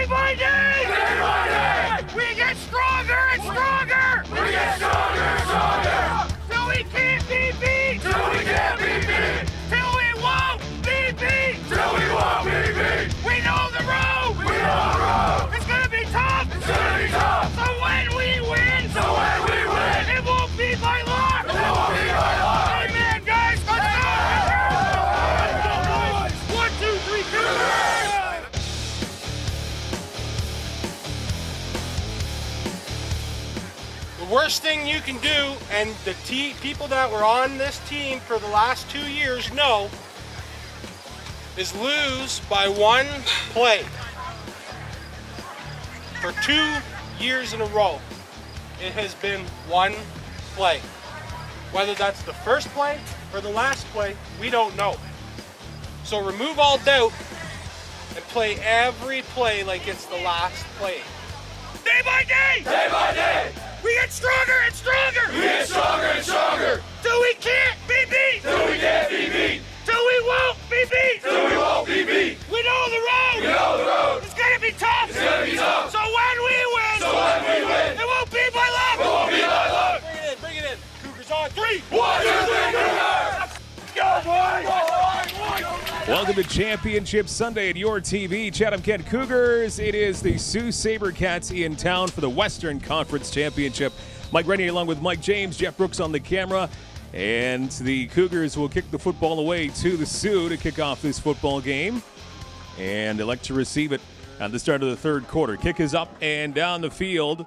Day by day! Day by day! We get stronger and stronger! We get stronger and stronger! Till we can't be beat! Till we can't be beat! Till we won't be beat! Till we won't be beat! We know the road! We know the road! It's gonna be tough! It's gonna be tough! So when we win! It won't be by luck! It won't be by luck! Amen, guys! Let's go! 1, 2, 3, Cougars! The worst thing you can do, and the people that were on this team for the last 2 years know, is lose by 1 play. For 2 years in a row, it has been 1 play. Whether that's the first play or the last play, we don't know. So remove all doubt and play every play like it's the last play. Day by day! Day by day! We get stronger and stronger! We get stronger and stronger! Till we can't be beat! Till we can't be beat! Till we won't be beat! Till we won't be beat! We know the road! We know the road! It's gonna be tough! It's gonna be tough! So when we win! It won't be by luck! It won't be by luck! Bring it in! Cougars on 3! 1, 2, 3, Cougars! Go, boys! Welcome to Championship Sunday at your TV. Chatham-Kent Cougars. It is the Sault Sabercats in town for the Western Conference Championship. Mike Rennie along with Mike James, Jeff Brooks on the camera. And the Cougars will kick the football away to the Sioux to kick off this football game. And elect to receive it at the start of the third quarter. Kick is up and down the field.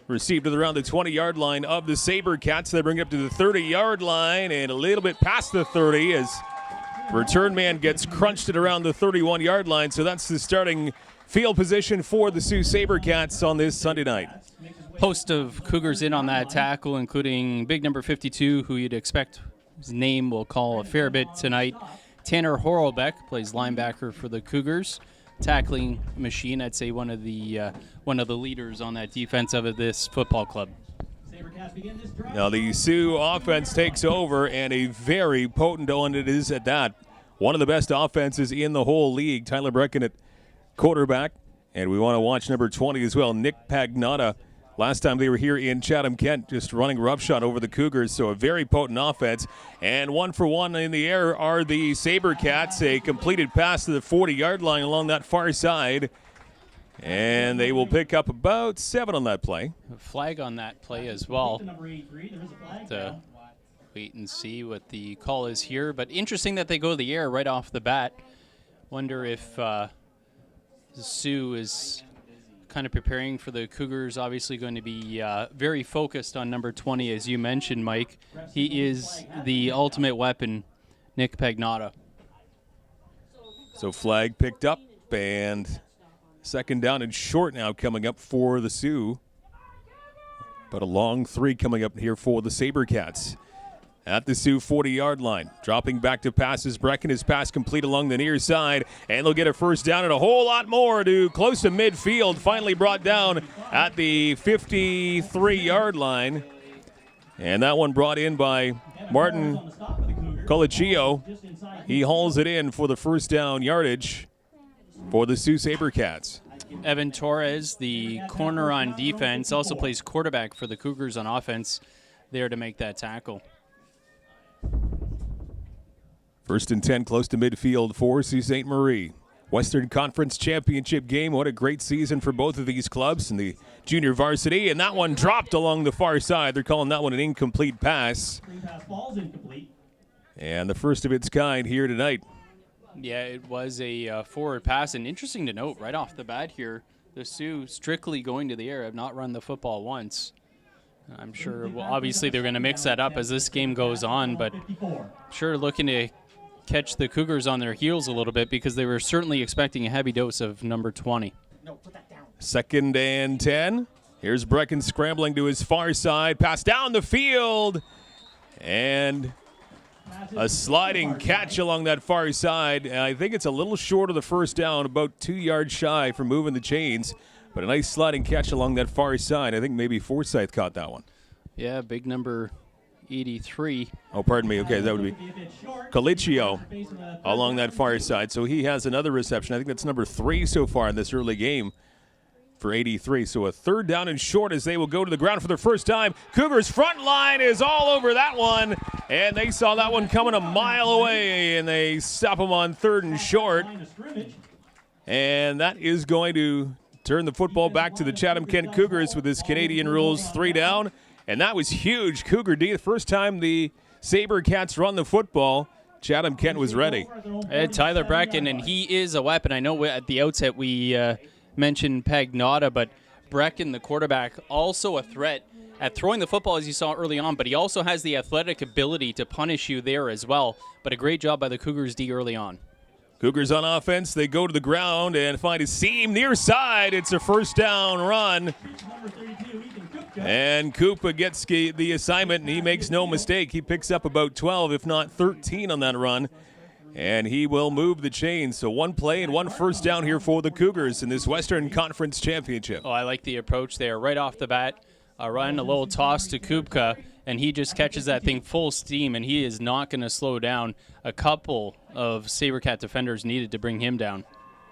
Received at around the 20-yard line of the Sabercats. They bring it up to the 30-yard line and a little bit past the 30 as return man gets crunched at around the 31-yard line. So that's the starting field position for the Sault Sabercats on this Sunday night. Host of Cougars in on that tackle, including big number 52, who you'd expect his name will call a fair bit tonight. Tanner Horlbeck plays linebacker for the Cougars. Tackling machine, I'd say one of the leaders on that defense of this football club. Now the Sioux offense takes over, and a very potent one it is at that. One of the best offenses in the whole league. Tyler Brecken at quarterback, and we want to watch number 20 as well, Nick Pagnotta. Last time they were here in Chatham-Kent, just running roughshod over the Cougars, so a very potent offense. And 1 for 1 in the air are the Sabercats. A completed pass to the 40-yard line along that far side. And they will pick up about 7 on that play. A flag on that play as well. To wait and see what the call is here. But interesting that they go to the air right off the bat. Wonder if Sioux is kind of preparing for the Cougars. Obviously going to be very focused on number 20, as you mentioned, Mike. He is the ultimate weapon, Nick Pagnotta. So flag picked up, and second down and short now coming up for the Sioux. But a long 3 coming up here for the Sabercats. At the Sioux 40-yard line. Dropping back to passes. Brecken, his pass complete along the near side. And they'll get a first down and a whole lot more to close to midfield. Finally brought down at the 53-yard line. And that one brought in by Martin Colicchio. He hauls it in for the first down yardage for the Sault Sabercats. Evan Torres, the corner on defense, also plays quarterback for the Cougars on offense, there to make that tackle. First and 10, close to midfield for Sault Ste. Marie. Western Conference Championship game. What a great season for both of these clubs in the junior varsity. And that one dropped along the far side. They're calling that one an incomplete pass. And the first of its kind here tonight. Yeah, it was a forward pass. And interesting to note, right off the bat here, the Sioux strictly going to the air have not run the football once. I'm sure, well, obviously they're going to mix that up as this game goes on, but sure looking to catch the Cougars on their heels a little bit because they were certainly expecting a heavy dose of number 20. Second and 10. Here's Brecken scrambling to his far side. Pass down the field. And a sliding catch along that far side. And I think it's a little short of the first down, about 2 yards shy from moving the chains. But a nice sliding catch along that far side. I think maybe Forsyth caught that one. Yeah, big number 83. Oh, pardon me. Okay, that would be Colicchio along that far side. So he has another reception. I think that's number 3 so far in this early game for 83. So a third down and short as they will go to the ground for the first time. Cougars front line is all over that one, and they saw that one coming a mile away, and they stop them on third and short. And that is going to turn the football back to the Chatham-Kent Cougars with this Canadian rules 3 down. And that was huge. Cougar D, the first time the Sabercats run the football, Chatham-Kent was ready. Tyler Brecken, and he is a weapon. I know at the outset we mentioned Pagnotta, but Brecken, the quarterback, also a threat at throwing the football, as you saw early on, but he also has the athletic ability to punish you there as well. But a great job by the Cougars D early on. Cougars on offense, they go to the ground and find a seam near side. It's a first down run. And Koopa gets the assignment, and he makes no mistake. He picks up about 12, if not 13 on that run. And he will move the chains. So one play and one first down here for the Cougars in this Western Conference Championship. Oh, I like the approach there. Right off the bat, a run, a little toss to Kupka, and he just catches that thing full steam, and he is not going to slow down. A couple of Sabercat defenders needed to bring him down.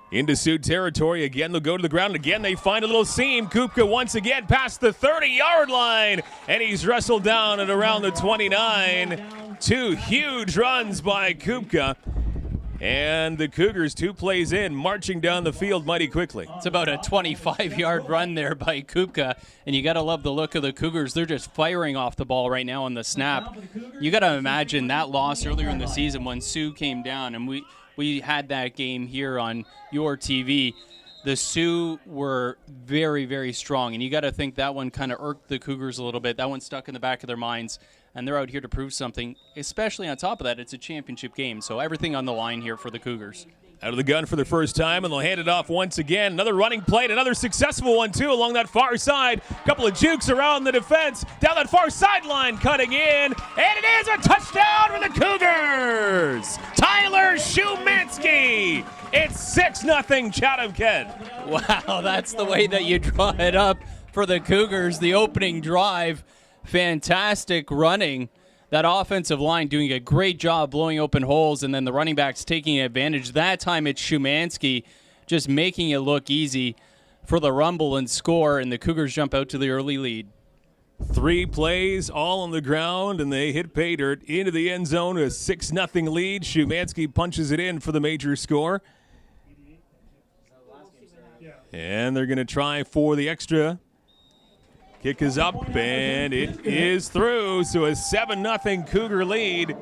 Into Sioux territory. Again, they'll go to the ground. Again, they find a little seam. Kupka once again past the 30-yard line, and he's wrestled down at around the 29. 2 huge runs by Kupka. And the Cougars, 2 plays in, marching down the field mighty quickly. It's about a 25-yard run there by Kupka, and you got to love the look of the Cougars. They're just firing off the ball right now on the snap. You got to imagine that loss earlier in the season when Sioux came down, and we had that game here on your TV. The Sioux were very, very strong, and you got to think that one kind of irked the Cougars a little bit. That one stuck in the back of their minds, and they're out here to prove something, especially on top of that, it's a championship game, so everything on the line here for the Cougars. Out of the gun for the first time, and they'll hand it off once again. Another running play, another successful one, too, along that far side. Couple of jukes around the defense, down that far sideline, cutting in, and it is a touchdown for the Cougars! Tyler Shumansky! It's 6-0 Chatham-Kent. Wow, that's the way that you draw it up for the Cougars, the opening drive. Fantastic running. That offensive line doing a great job blowing open holes, and then the running backs taking advantage. That time it's Shumansky just making it look easy for the rumble and score, and the Cougars jump out to the early lead. 3 plays, all on the ground, and they hit pay dirt into the end zone. A 6-0 lead. Shumansky punches it in for the major score. And they're going to try for the extra. Kick is up, and it is through. So a 7-0 Cougar lead.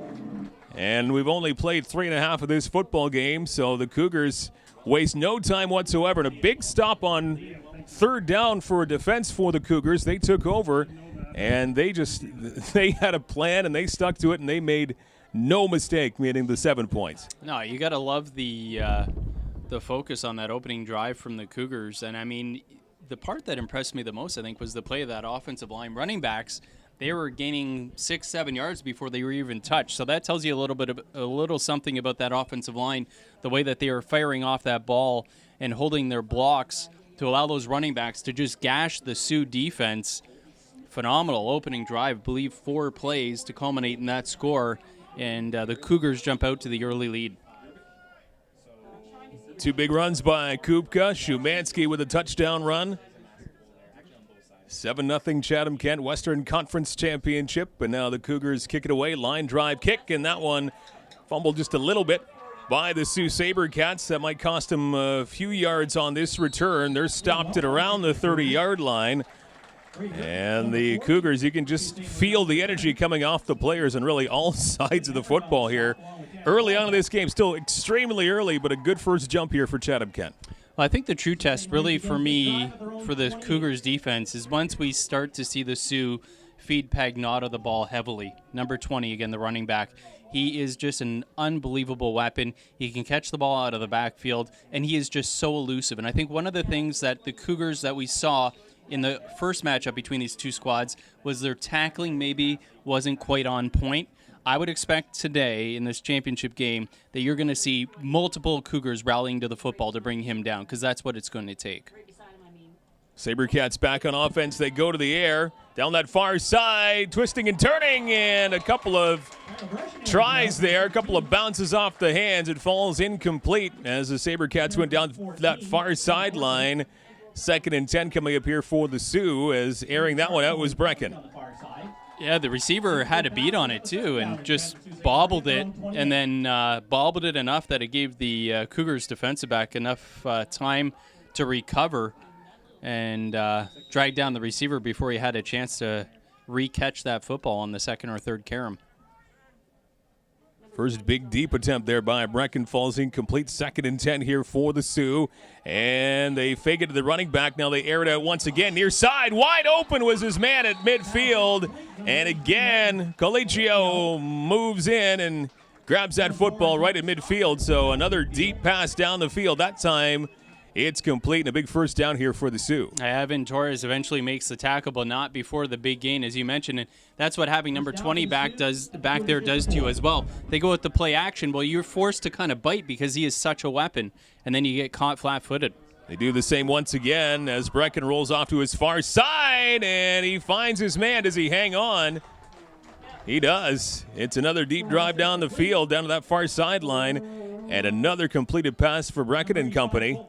And we've only played 3.5 of this football game, so the Cougars waste no time whatsoever. And a big stop on third down for a defense for the Cougars. They took over, and they had a plan, and they stuck to it, and they made no mistake getting the 7 points. No, you got to love the focus on that opening drive from the Cougars. And, I mean, the part that impressed me the most, I think, was the play of that offensive line. Running backs, they were gaining 6-7 yards before they were even touched. So that tells you a little something about that offensive line, the way that they are firing off that ball and holding their blocks to allow those running backs to just gash the Sioux defense. Phenomenal opening drive, I believe 4 plays to culminate in that score, and the Cougars jump out to the early lead. 2 big runs by Kupka. Shumansky with a touchdown run. 7-0 Chatham-Kent Western Conference Championship. And now the Cougars kick it away. Line drive kick, and that one fumbled just a little bit by the Sioux Sabercats. That might cost them a few yards on this return. They're stopped at around the 30-yard line. And the Cougars, you can just feel the energy coming off the players on really all sides of the football here. Early on in this game, still extremely early, but a good first jump here for Chatham-Kent. Well, I think the true test really for me, for the Cougars defense, is once we start to see the Sioux feed Pagnotta the ball heavily. Number 20, again, the running back. He is just an unbelievable weapon. He can catch the ball out of the backfield, and he is just so elusive. And I think one of the things that the Cougars that we saw in the first matchup between these two squads was their tackling maybe wasn't quite on point. I would expect today in this championship game that you're going to see multiple Cougars rallying to the football to bring him down, because that's what it's going to take. Sabercats back on offense. They go to the air, down that far side, twisting and turning, and a couple of tries there, a couple of bounces off the hands. It falls incomplete as the Sabercats went down that far sideline. 2nd and 10 coming up here for the Sioux, as airing that one out was Brecken. Yeah, the receiver had a beat on it too and just bobbled it, and then bobbled it enough that it gave the Cougars defensive back enough time to recover and drag down the receiver before he had a chance to re-catch that football on the 2nd or 3rd carom. First big deep attempt there by Brecken falls incomplete. 2nd and 10 here for the Sioux. And they fake it to the running back. Now they air it out once again. Near side, wide open was his man at midfield. And again, Colicchio moves in and grabs that football right at midfield. So another deep pass down the field. That time it's complete, and a big first down here for the Sioux. Evan Torres eventually makes the tackle, but not before the big gain, as you mentioned. And that's what having number 20 back there does to you as well. They go with the play action. Well, you're forced to kind of bite because he is such a weapon, and then you get caught flat-footed. They do the same once again as Brecken rolls off to his far side, and he finds his man. Does he hang on? He does. It's another deep drive down the field, down to that far sideline. And another completed pass for Brecken and company.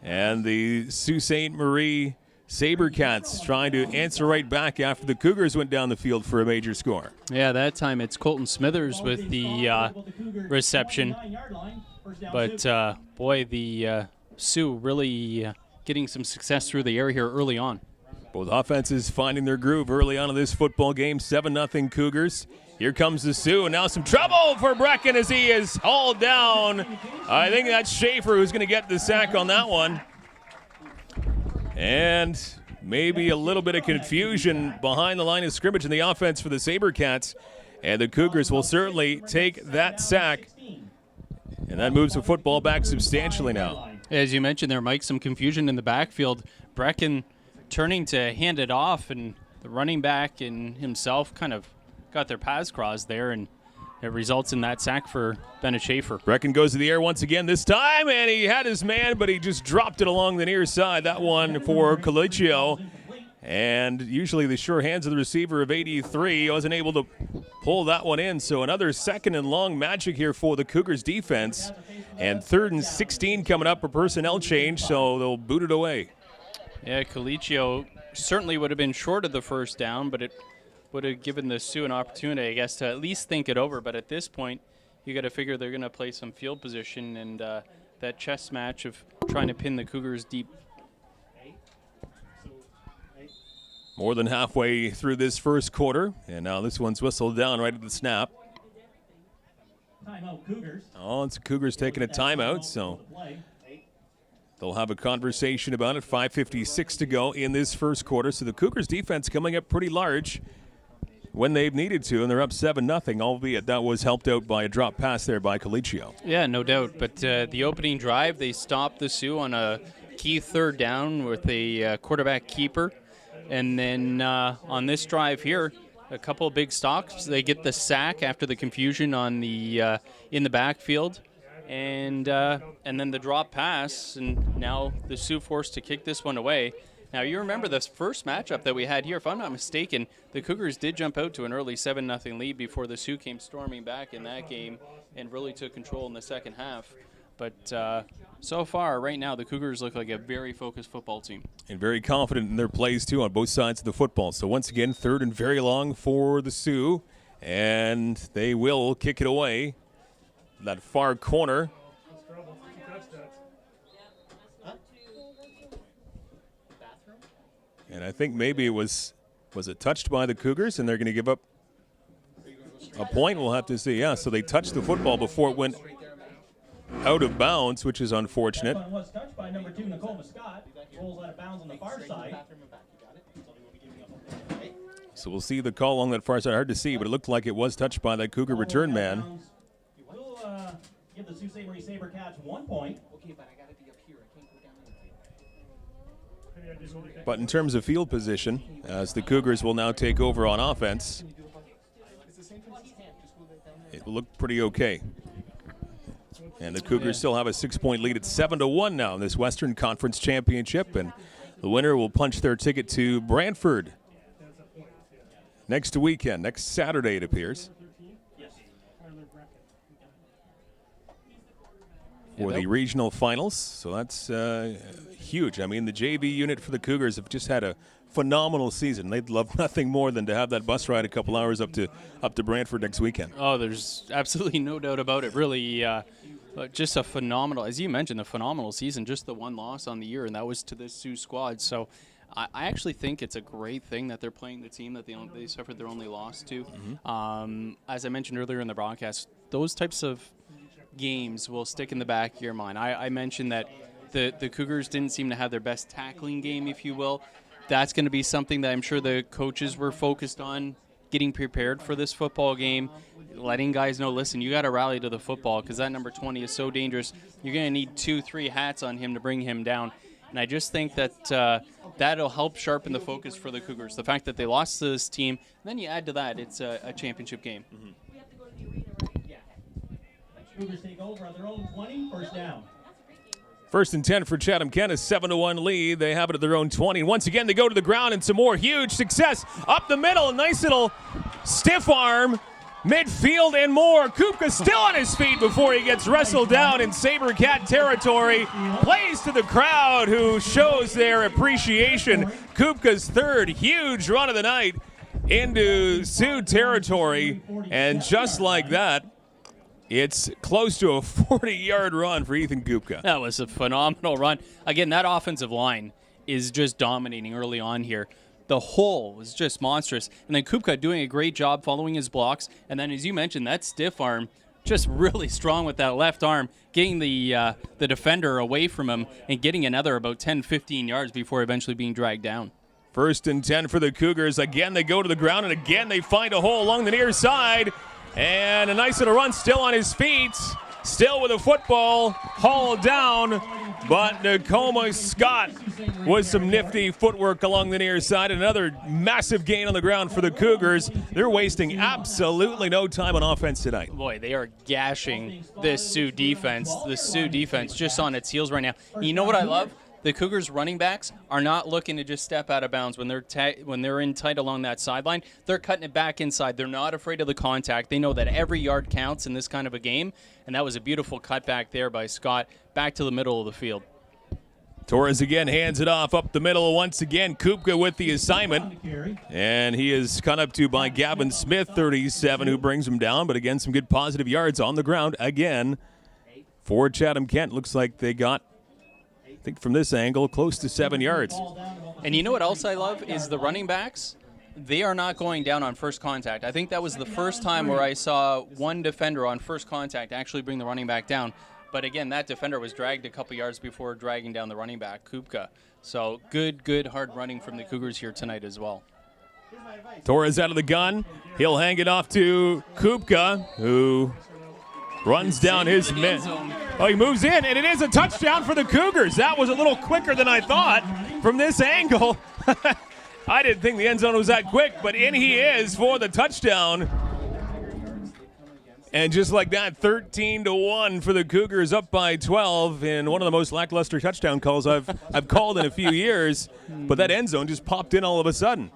And the Sault Ste. Marie Sabercats trying to answer right back after the Cougars went down the field for a major score. Yeah, that time it's Colton Smithers with the reception. But, boy, the Sioux really getting some success through the air here early on. Both offenses finding their groove early on in this football game. 7-0 Cougars. Here comes the Sioux, and now some trouble for Brecken as he is hauled down. I think that's Schaefer who's going to get the sack on that one. And maybe a little bit of confusion behind the line of scrimmage in the offense for the Sabercats. And the Cougars will certainly take that sack. And that moves the football back substantially now. As you mentioned there, Mike, some confusion in the backfield. Brecken turning to hand it off, and the running back and himself kind of got their paths crossed there, and it results in that sack for Bennett Schaefer. Brecken goes to the air once again this time, and he had his man, but he just dropped it along the near side. That one for Colicchio. And usually the sure hands of the receiver of 83 wasn't able to pull that one in. So another 2nd and long magic here for the Cougars defense. And 3rd and 16 coming up, a personnel change, so they'll boot it away. Yeah, Colicchio certainly would have been short of the first down, but it would have given the Sioux an opportunity, I guess, to at least think it over. But at this point, you got to figure they're going to play some field position and that chess match of trying to pin the Cougars deep. More than halfway through this first quarter, and now this one's whistled down right at the snap. Timeout, Cougars. Oh, it's Cougars taking a timeout, so they'll have a conversation about it. 5:56 to go in this first quarter, so the Cougars defense coming up pretty large when they've needed to, and they're up 7-0, albeit that was helped out by a drop pass there by Colicchio. Yeah, no doubt. But the opening drive, they stopped the Sioux on a key 3rd down with a quarterback keeper. And then on this drive here, a couple of big stops. They get the sack after the confusion on the in the backfield. And then the drop pass, and now the Sioux forced to kick this one away. Now, you remember this first matchup that we had here. If I'm not mistaken, the Cougars did jump out to an early 7-0 lead before the Sioux came storming back in that game and really took control in the second half. But so far, right now, the Cougars look like a very focused football team. And very confident in their plays, too, on both sides of the football. So once again, 3rd and very long for the Sioux, and they will kick it away. That far corner. And I think maybe it was it touched by the Cougars, and they're going to give up a point? We'll have to see. Yeah, so they touched the football before it went out of bounds, which is unfortunate. That one was touched by number 2, Nicole Muscat. Rolls out of bounds on the far side. So we'll see the call along that far side. Hard to see, but it looked like it was touched by that Cougar return man. We'll give the Sault Ste. Marie Sabercats 1 point. Okay, but I gotta be up here. I can't go down. But in terms of field position, as the Cougars will now take over on offense, it will look pretty okay. And the Cougars still have a 6-point lead. It's 7-1 now in this Western Conference Championship, and the winner will punch their ticket to Brantford next weekend, next Saturday it appears. for the regional finals. So that's huge. I mean, the JV unit for the Cougars have just had a phenomenal season. They'd love nothing more than to have that bus ride a couple hours up to Brantford next weekend. Oh, there's absolutely no doubt about it. Really, just a phenomenal, as you mentioned, a phenomenal season. Just the one loss on the year, and that was to this Sioux squad. So I actually think it's a great thing that they're playing the team that they suffered their only loss to. As I mentioned earlier in the broadcast, those types of games will stick in the back of your mind. I mentioned that the Cougars didn't seem to have their best tackling game, if you will. That's going to be something that I'm sure the coaches were focused on, getting prepared for this football game, letting guys know, listen, you got to rally to the football because that number 20 is so dangerous. You're going to need 2-3 hats on him to bring him down. And I just think that that'll help sharpen the focus for the Cougars. The fact that they lost to this team, and then you add to that, it's a championship game. Cougars take over on their own 20, first down. First and 10 for Chatham-Kent, a 7-1 lead. They have it at their own 20. And once again, they go to the ground and some more huge success. Up the middle, a nice little stiff arm, midfield and more. Kupka still on his feet before he gets wrestled down in Sabercat territory. Plays to the crowd who shows their appreciation. Kupka's third huge run of the night into Sioux territory. And just like that, it's close to a 40-yard run for Ethan Kupka. That was a phenomenal run. Again, that offensive line is just dominating early on here. The hole was just monstrous. And then Kupka doing a great job following his blocks. And then, as you mentioned, that stiff arm, just really strong with that left arm, getting the defender away from him and getting another about 10, 15 yards before eventually being dragged down. First and 10 for the Cougars. Again, they go to the ground, and again they find a hole along the near side. And a nice little run, still on his feet, still with a football, hauled down, but Nakoma Scott with some nifty footwork along the near side. Another massive gain on the ground for the Cougars. They're wasting absolutely no time on offense tonight. Boy, they are gashing this Sioux defense. The Sioux defense just on its heels right now. You know what I love? The Cougars running backs are not looking to just step out of bounds when they're in tight along that sideline. They're cutting it back inside. They're not afraid of the contact. They know that every yard counts in this kind of a game, and that was a beautiful cutback there by Scott back to the middle of the field. Torres again hands it off up the middle once again. Kupka with the assignment, and he is cut up to by Gavin Smith, 37, who brings him down. But again, some good positive yards on the ground again for Chatham-Kent. Looks like they got, I think from this angle, close to 7 yards. And you know what else I love is the running backs. They are not going down on first contact. I think that was the first time where I saw one defender on first contact actually bring the running back down. But again, that defender was dragged a couple yards before dragging down the running back, Kupka. So good, hard running from the Cougars here tonight as well. Torres out of the gun. He'll hang it off to Kupka, who runs down his man. Oh, he moves in, and it is a touchdown for the Cougars. That was a little quicker than I thought from this angle. I didn't think the end zone was that quick, but in he is for the touchdown. And just like that, 13-1 for the Cougars, up by 12 in one of the most lackluster touchdown calls I've called in a few years. But that end zone just popped in all of a sudden.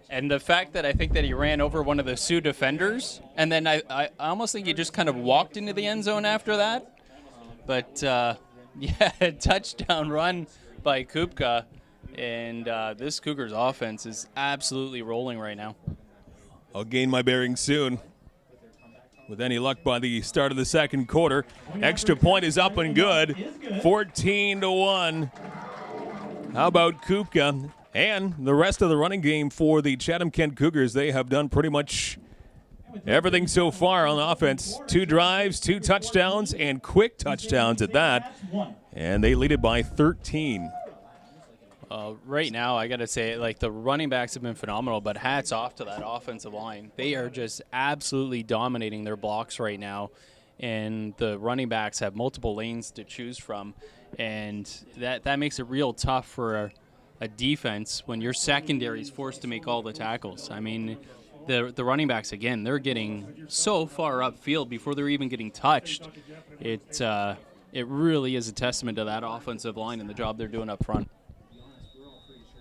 And the fact that I think that he ran over one of the Sioux defenders, and then I almost think he just kind of walked into the end zone after that. But, yeah, touchdown run by Kupka. And this Cougars offense is absolutely rolling right now. I'll gain my bearings soon. With any luck by the start of the second quarter. Extra point is up and good. 14-1. How about Kupka? And the rest of the running game for the Chatham-Kent Cougars, they have done pretty much everything so far on offense. 2 drives, 2 touchdowns, and quick touchdowns at that. And they lead it by 13. Right now, I got to say, like, the running backs have been phenomenal, but hats off to that offensive line. They are just absolutely dominating their blocks right now, and the running backs have multiple lanes to choose from, and that makes it real tough for a defense when your secondary is forced to make all the tackles. I mean, the running backs, again, they're getting so far upfield before they're even getting touched. It really is a testament to that offensive line and the job they're doing up front.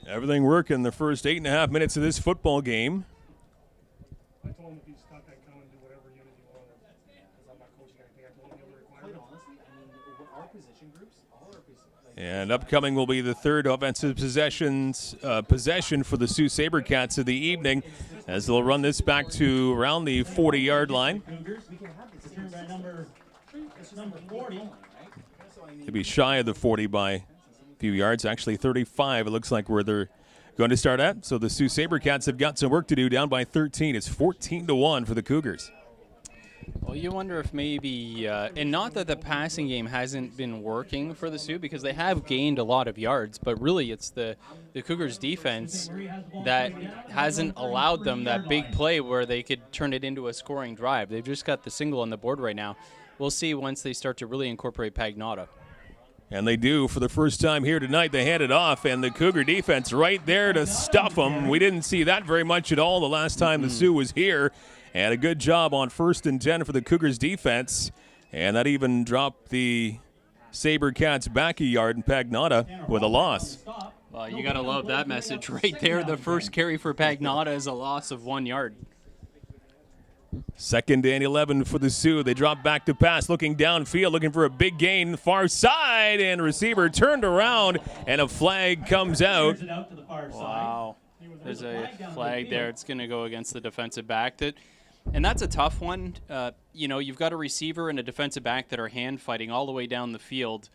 Everything working the first 8.5 minutes of this football game. I told him if he's stuck, I'd come and do whatever unit he wanted. Because I'm not coaching anything. I told him he'll require it. Quite honestly, I mean, our And upcoming will be the third offensive possession for the Sault Sabercats of the evening, as they'll run this back to around the 40-yard line. Maybe shy of the 40 by a few yards, actually 35 it looks like where they're going to start at. So the Sault Sabercats have got some work to do, down by 13. It's 14-1 for the Cougars. Well, you wonder if maybe, and not that the passing game hasn't been working for the Sioux, because they have gained a lot of yards, but really it's the Cougars defense that hasn't allowed them that big play where they could turn it into a scoring drive. They've just got the single on the board right now. We'll see once they start to really incorporate Pagnotta. And they do for the first time here tonight. They hand it off, and the Cougar defense right there to stuff them. We didn't see that very much at all the last time the Sioux was here. And a good job on 1st and 10 for the Cougars defense. And that even dropped the Sabercats back a yard, and Pagnotta with a loss. Well, you got to love that message right there. The first carry for Pagnotta is a loss of 1 yard. 2nd and 11 for the Sioux. They drop back to pass, looking downfield, looking for a big gain. Far side, and receiver turned around, and a flag comes out. Wow. There's a flag there. It's going to go against the defensive back. And that's a tough one. You know, you've got a receiver and a defensive back that are hand fighting all the way down the field.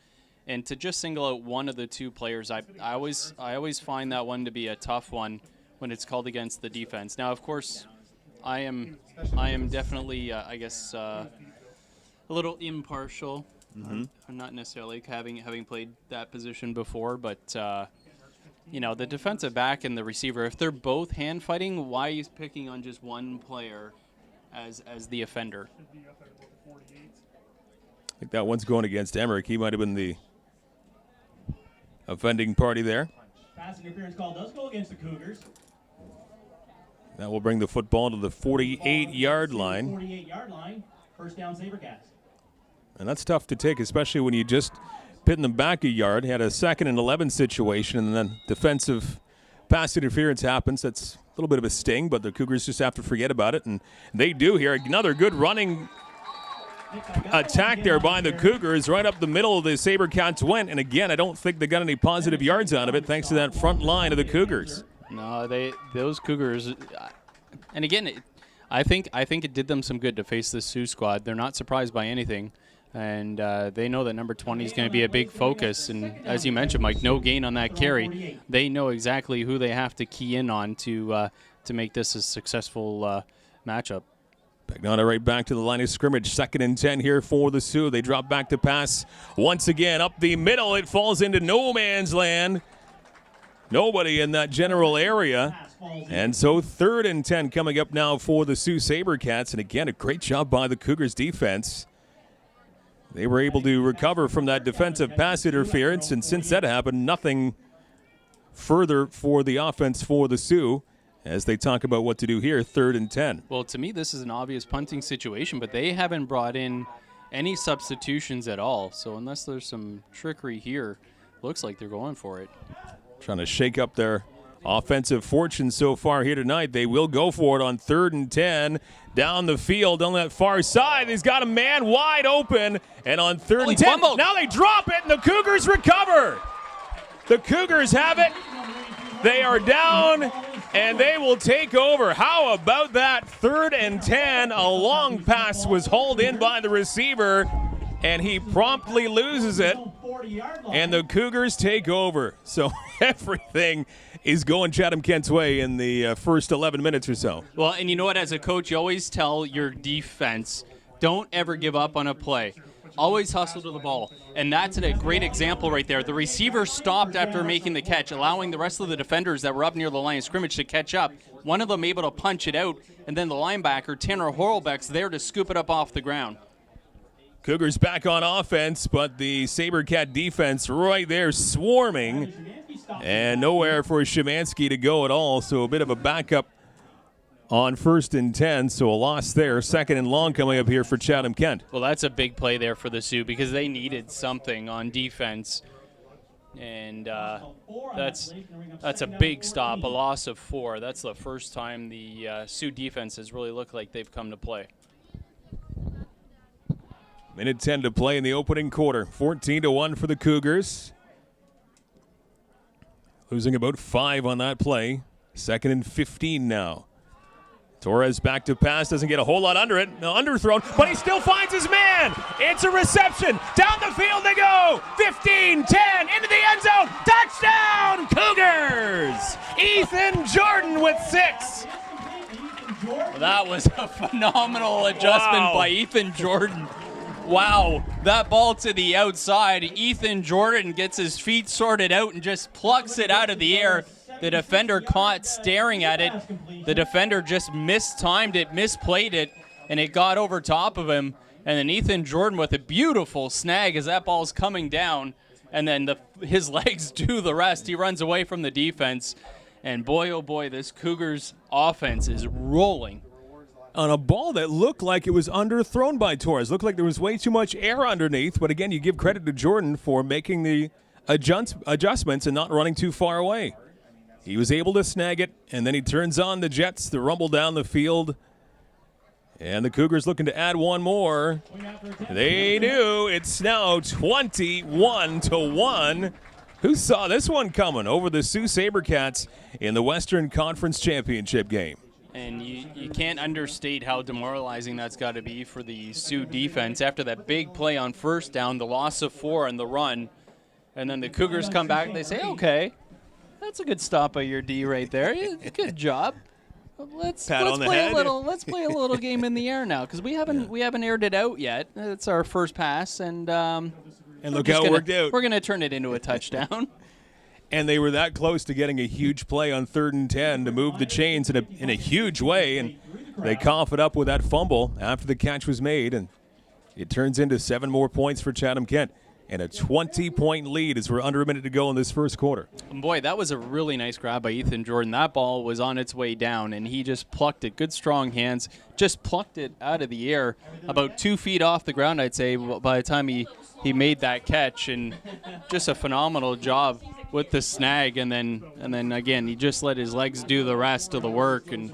And to just single out one of the two players, I always find that one to be a tough one when it's called against the defense. Now, of course, I am definitely, I guess, a little impartial. I'm not necessarily having played that position before, but you know, the defensive back and the receiver, if they're both hand fighting, why are you picking on just one player as the offender? I think that one's going against Emmerich. He might have been the offending party there. Pass interference call does go against the Cougars. That will bring the football to the 48-yard line. 48-yard line. First down, Sabercats. And that's tough to take, especially when you just pitting them back a yard. Had a 2nd and 11 situation, and then defensive pass interference happens. That's a little bit of a sting, but the Cougars just have to forget about it, and they do here. Another good running attack there by the Cougars. Right up the middle of the Sabercats went, and again, I don't think they got any positive yards out of it thanks to that front line of the Cougars. No, those Cougars, and again, I think it did them some good to face this Sioux squad. They're not surprised by anything, and they know that number 20 is going to be a big focus. And as you mentioned, Mike, no gain on that carry. They know exactly who they have to key in on to make this a successful matchup. Pagnotta right back to the line of scrimmage. 2nd and 10 here for the Sioux. They drop back to pass once again up the middle. It falls into no man's land. Nobody in that general area. And so 3rd and 10 coming up now for the Sault Sabercats. And again, a great job by the Cougars defense. They were able to recover from that defensive pass interference. And since that happened, nothing further for the offense for the Sioux as they talk about what to do here, 3rd and 10. Well, to me, this is an obvious punting situation, but they haven't brought in any substitutions at all. So unless there's some trickery here, looks like they're going for it. Trying to shake up their offensive fortune so far here tonight. They will go for it on 3rd and 10. Down the field on that far side. He's got a man wide open. And on 3rd and 10, now they drop it, and the Cougars recover. The Cougars have it. They are down, and they will take over. How about that? 3rd and 10. A long pass was hauled in by the receiver, and he promptly loses it. And the Cougars take over. So everything is going Chatham-Kent's way in the first 11 minutes or so. Well, and you know what? As a coach, you always tell your defense, don't ever give up on a play. Always hustle to the ball. And that's a great example right there. The receiver stopped after making the catch, allowing the rest of the defenders that were up near the line of scrimmage to catch up. One of them able to punch it out, and then the linebacker, Tanner Horlbeck's there to scoop it up off the ground. Cougars back on offense, but the Sabercat defense right there swarming, and nowhere for Szymanski to go at all, so a bit of a backup on 1st and 10, so a loss there. 2nd and long coming up here for Chatham-Kent. Well, that's a big play there for the Sioux because they needed something on defense, and that's a big stop, a loss of 4. That's the first time the Sioux defense has really looked like they've come to play. Minute 10 to play in the opening quarter. 14-1 for the Cougars. Losing about 5 on that play. 2nd and 15 now. Torres back to pass, doesn't get a whole lot under it. No, underthrown, but he still finds his man. It's a reception. Down the field they go. 15, 10, into the end zone. Touchdown, Cougars! Ethan Jordan with 6. That was a phenomenal adjustment by Ethan Jordan. Wow, that ball to the outside. Ethan Jordan gets his feet sorted out and just plucks it out of the air. The defender caught staring at it. The defender just mistimed it, misplayed it, and it got over top of him. And then Ethan Jordan with a beautiful snag as that ball's coming down. And then his legs do the rest. He runs away from the defense. And boy, oh boy, this Cougars offense is rolling. On a ball that looked like it was underthrown by Torres. Looked like there was way too much air underneath. But again, you give credit to Jordan for making the adjustments and not running too far away. He was able to snag it, and then he turns on the Jets to rumble down the field. And the Cougars looking to add one more. They do. It's now 21-1. Who saw this one coming over the Sault Sabercats in the Western Conference Championship game? And you can't understate how demoralizing that's got to be for the Sioux defense after that big play on first down, the loss of 4 and the run. And then the Cougars come back and they say, okay, that's a good stop by your D right there. Good job. Let's play a little game in the air now because we haven't aired it out yet. It's our first pass, and look how it worked out. We're gonna turn it into a touchdown. And they were that close to getting a huge play on 3rd and 10 to move the chains in a huge way, and they cough it up with that fumble after the catch was made, and it turns into 7 more points for Chatham-Kent. And a 20-point lead as we're under a minute to go in this first quarter. Boy, that was a really nice grab by Ethan Jordan. That ball was on its way down, and he just plucked it. Good, strong hands. Just plucked it out of the air about 2 feet off the ground, I'd say, by the time he made that catch. And just a phenomenal job with the snag. And then again, he just let his legs do the rest of the work. And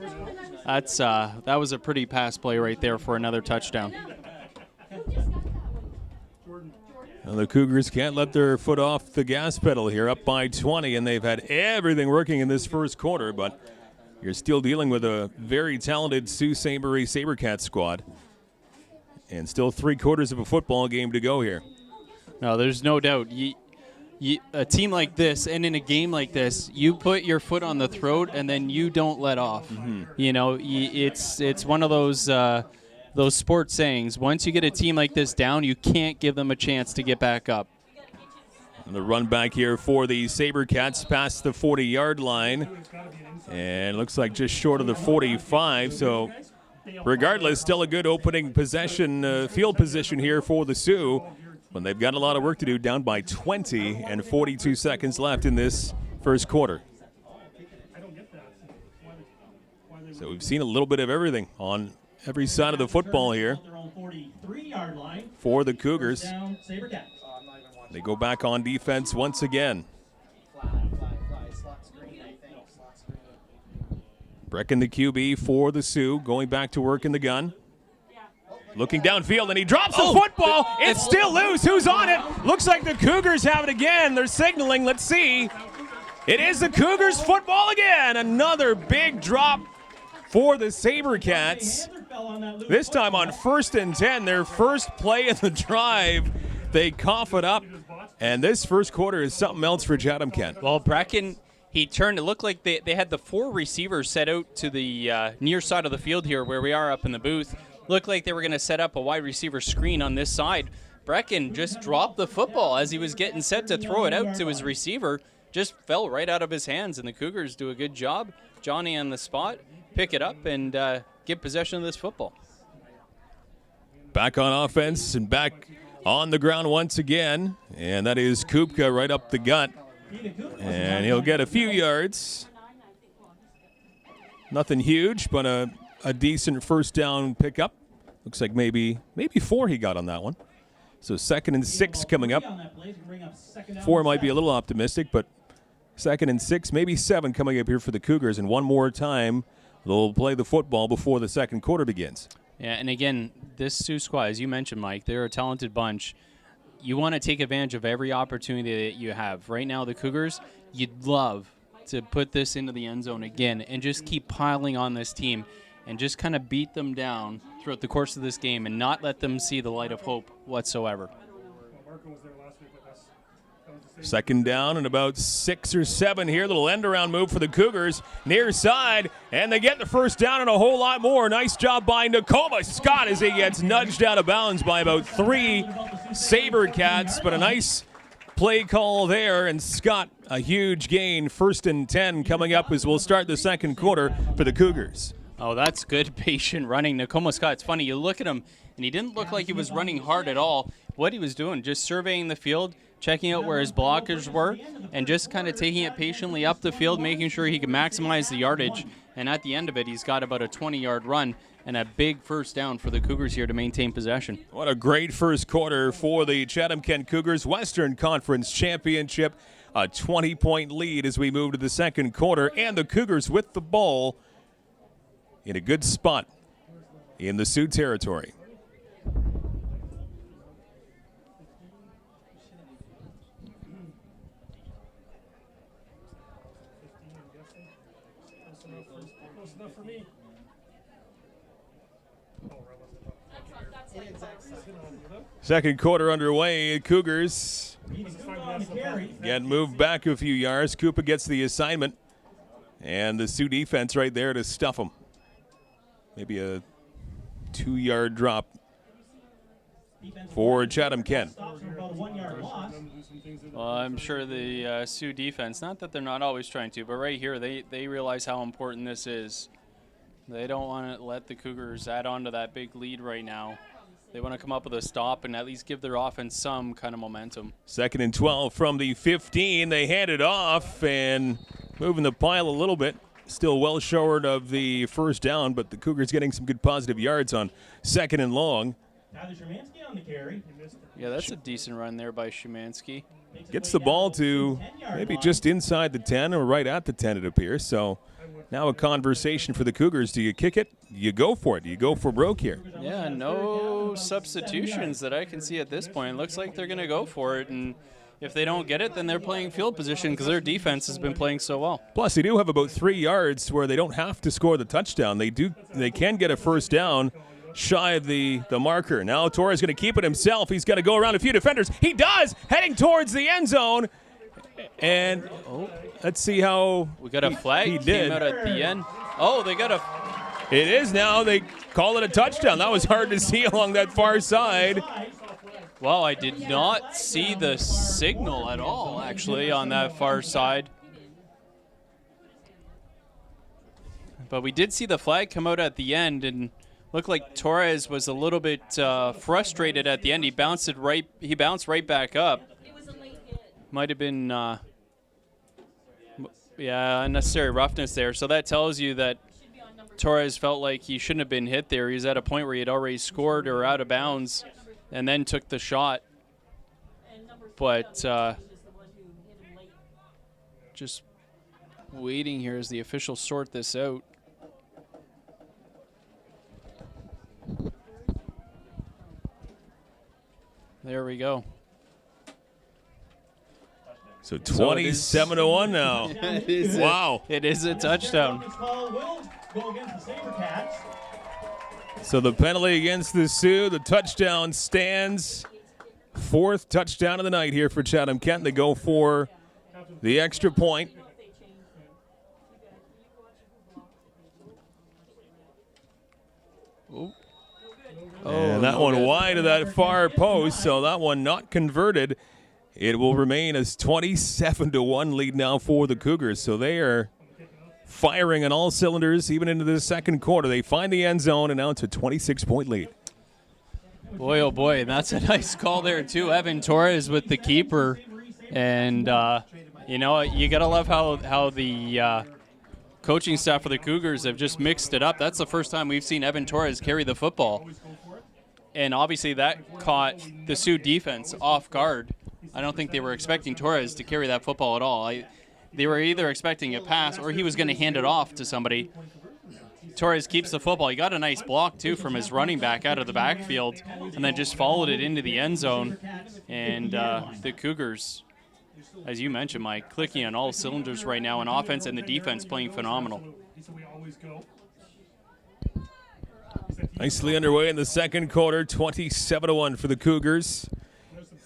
that was a pretty pass play right there for another touchdown. Well, the Cougars can't let their foot off the gas pedal here, up by 20, and they've had everything working in this first quarter, but you're still dealing with a very talented Sault Ste. Marie Sabercats squad, and still 3/4 of a football game to go here. No, there's no doubt. A team like this and in a game like this, you put your foot on the throat and then you don't let off. Mm-hmm. You know, it's one of those sports sayings. Once you get a team like this down, you can't give them a chance to get back up. And the run back here for the Sabercats past the 40-yard line. And looks like just short of the 45. So regardless, still a good opening possession, field position here for the Sioux. But they've got a lot of work to do, down by 20 and 42 seconds left in this first quarter. So we've seen a little bit of everything on every side of the football here for the Cougars. They go back on defense once again. Brecken, the QB for the Sioux, going back to work in the gun. Looking downfield, and he drops the football. It's still loose. Who's on it? Looks like the Cougars have it again. They're signaling. Let's see. It is the Cougars football again. Another big drop for the Sabercats. This time on 1st and 10, their first play of the drive. They cough it up, and this first quarter is something else for Chatham-Kent. Well, Brecken, he turned. It looked like they had the 4 receivers set out to the near side of the field here where we are up in the booth. Looked like they were going to set up a wide receiver screen on this side. Brecken just dropped the football as he was getting set to throw it out to his receiver. Just fell right out of his hands, and the Cougars do a good job. Johnny on the spot, pick it up, and get possession of this football. Back on offense and back on the ground once again, and that is Kupka right up the gut, and he'll get a few yards. Nothing huge, but a decent first down pickup. Looks like maybe 4 he got on that one. So 2nd and 6 coming up. 4 might be a little optimistic, but 2nd and 6, maybe 7 coming up here for the Cougars, and one more time they'll play the football before the second quarter begins. Yeah, and again, this Sioux squad, as you mentioned, Mike, they're a talented bunch. You want to take advantage of every opportunity that you have. Right now, the Cougars, you'd love to put this into the end zone again and just keep piling on this team and just kind of beat them down throughout the course of this game and not let them see the light of hope whatsoever. Second down and about 6 or 7 here. Little end-around move for the Cougars. Near side, and they get the first down and a whole lot more. Nice job by Nakoma Scott as he gets nudged out of bounds by about 3 Sabercats, but a nice play call there, and Scott, a huge gain. 1st and 10 coming up as we'll start the second quarter for the Cougars. Oh, that's good, patient running. Nakoma Scott, it's funny, you look at him, and he didn't look like he was running hard at all. What he was doing, just surveying the field, checking out where his blockers were, and just kind of taking it patiently up the field, making sure he could maximize the yardage. And at the end of it, he's got about a 20-yard run and a big first down for the Cougars here to maintain possession. What a great first quarter for the Chatham-Kent Cougars. Western Conference Championship, a 20-point lead as we move to the second quarter, and the Cougars with the ball in a good spot in the Sioux territory. For me. Second quarter underway. Cougars get moved back a few yards. Koopa gets the assignment. And the Sioux defense right there to stuff them. Maybe a 2-yard drop for Chatham-Kent. Well, I'm sure the Sioux defense, not that they're not always trying to, but right here they realize how important this is. They don't want to let the Cougars add on to that big lead right now. They want to come up with a stop and at least give their offense some kind of momentum. 2nd and 12 from the 15. They hand it off and moving the pile a little bit. Still well short of the first down, but the Cougars getting some good positive yards on 2nd and long. On the carry. Yeah, that's a decent run there by Szymanski. Gets the ball to maybe just inside the 10 or right at the 10, it appears. So now a conversation for the Cougars. Do you kick it? You go for it. You go for broke here. Yeah, no substitutions that I can see at this point. It looks like they're going to go for it, and if they don't get it, then they're playing field position because their defense has been playing so well. Plus, they do have about 3 yards where they don't have to score the touchdown. They can get a first down shy of the marker. Now Torres going to keep it himself. He's got to go around a few defenders. He does, heading towards the end zone. And let's see how we got a flag. He came did. out at the end. Oh, they got a. It is now. They call it a touchdown. That was hard to see along that far side. Wow, I did not see the signal at all, actually, on that far side. But we did see the flag come out at the end, and looked like Torres was a little bit frustrated at the end. He bounced right back up. Might have been, unnecessary roughness there. So that tells you that Torres felt like he shouldn't have been hit there. He was at a point where he had already scored or out of bounds and then took the shot. But just waiting here as the officials sort this out. There we go. So 27-1 now. Wow. It is a touchdown. So the penalty against the Sioux, the touchdown stands. 4th touchdown of the night here for Chatham-Kent. They go for the extra point. And that one wide of that far post, so that one not converted. It will remain as 27-1 lead now for the Cougars. So they are firing on all cylinders even into the second quarter. They find the end zone, and now it's a 26-point lead. Boy, oh boy, that's a nice call there too. Evan Torres with the keeper. And, you know, you got to love how the coaching staff for the Cougars have just mixed it up. That's the first time we've seen Evan Torres carry the football. And obviously that caught the Sioux defense off guard. I don't think they were expecting Torres to carry that football at all. They were either expecting a pass or he was going to hand it off to somebody. Torres keeps the football. He got a nice block, too, from his running back out of the backfield, and then just followed it into the end zone. And the Cougars, as you mentioned, Mike, clicking on all cylinders right now on offense, and the defense playing phenomenal. Nicely underway in the second quarter, 27-1 for the Cougars.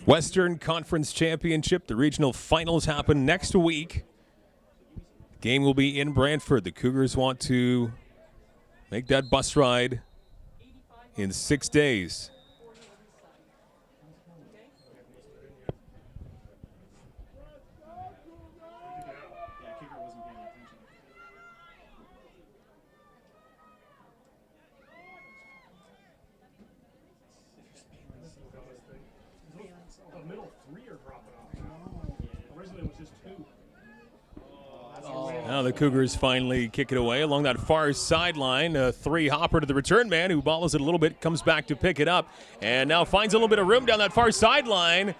Western Conference Championship, the regional finals happen next week. Game will be in Brantford. The Cougars want to make that bus ride in 6 days. Now the Cougars finally kick it away along that far sideline. A three-hopper to the return man who follows it a little bit, comes back to pick it up, and now finds a little bit of room down that far sideline.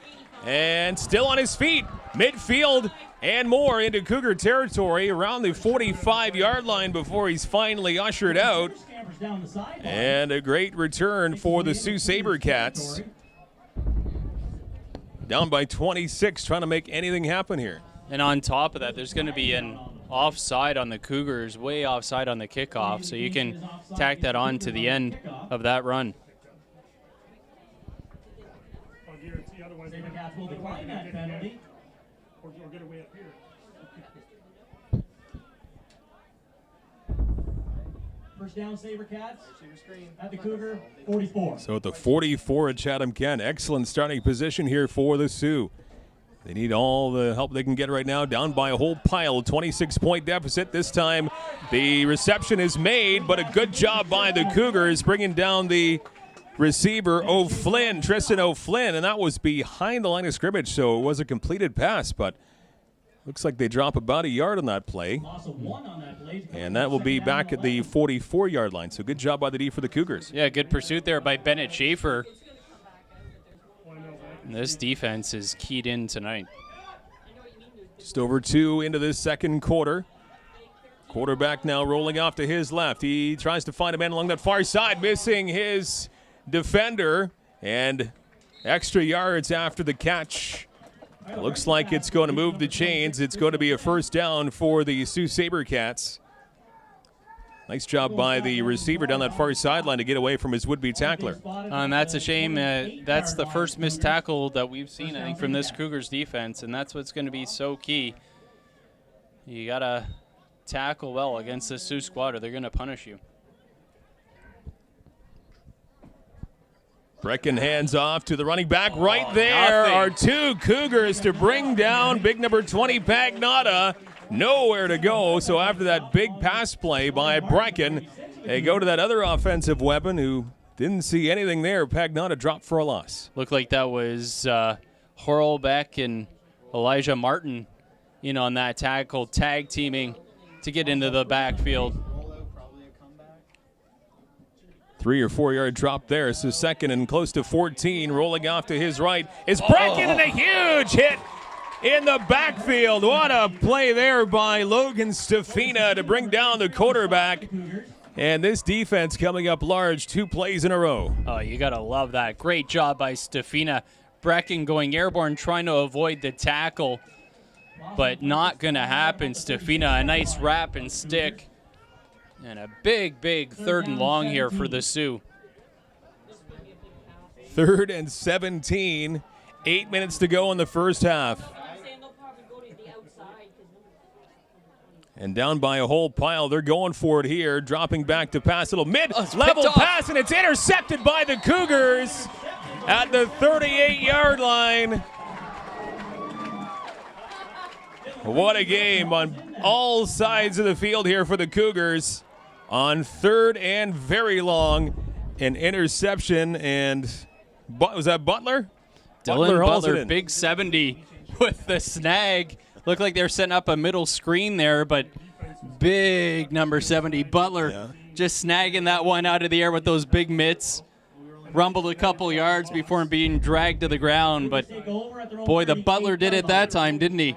And still on his feet, midfield and more into Cougar territory around the 45-yard line before he's finally ushered out. And a great return for the Sault Sabercats. Down by 26, trying to make anything happen here. And on top of that, there's going to be an offside on the Cougars, way offside on the kickoff, so you can tack that on to the end of that run. Sabercats will decline that penalty. Or get away up here. First down, Sabercats at the Cougar 44. So at the 44 at Chatham-Kent, excellent starting position here for the Sioux. They need all the help they can get right now, down by a whole pile, 26-point deficit. This time the reception is made, but a good job by the Cougars bringing down the receiver Tristan O'Flynn, and that was behind the line of scrimmage, so it was a completed pass, but looks like they drop about a yard on that play. And that will be back at the 44-yard line, so good job by the D for the Cougars. Yeah, good pursuit there by Bennett Schaefer. This defense is keyed in tonight. Just over 2 into this second quarter. Quarterback now rolling off to his left. He tries to find a man along that far side, missing his defender, and extra yards after the catch. Looks like it's going to move the chains. It's going to be a first down for the Sault Sabercats. Nice job by the receiver down that far sideline to get away from his would-be tackler. And that's a shame. That's the first missed tackle that we've seen, I think, from this Cougars defense, and that's what's going to be so key. You got to tackle well against this Sioux squad or they're going to punish you. Brecken hands off to the running back. Right there are 2 Cougars to bring down big number 20, Pagnotta. Nowhere to go, so after that big pass play by Brecken, they go to that other offensive weapon who didn't see anything there. Pagnotta dropped for a loss. Looked like that was Horlbeck and Elijah Martin in on that tackle, tag teaming to get into the backfield. 3 or 4 yard drop there, so second and close to 14. Rolling off to his right is Brecken, and a huge hit in the backfield. What a play there by Logan Stefina to bring down the quarterback. And this defense coming up large 2 plays in a row. Oh, you got to love that. Great job by Stefina. Brecken going airborne, trying to avoid the tackle, but not going to happen. Stefina, a nice wrap and stick. And a big, big 3rd and long here for the Sioux. 3rd and 17. 8 minutes to go in the first half. And down by a whole pile. They're going for it here. Dropping back to pass. Little mid-level pass, and it's intercepted by the Cougars at the 38-yard line. What a game on all sides of the field here for the Cougars. On 3rd and very long, an interception, and was that Butler? Dylan Butler, big 70 with the snag. Looked like they were setting up a middle screen there, but big number 70, Butler, just snagging that one out of the air with those big mitts. Rumbled a couple yards before being dragged to the ground, but boy, the Butler did it that time, didn't he?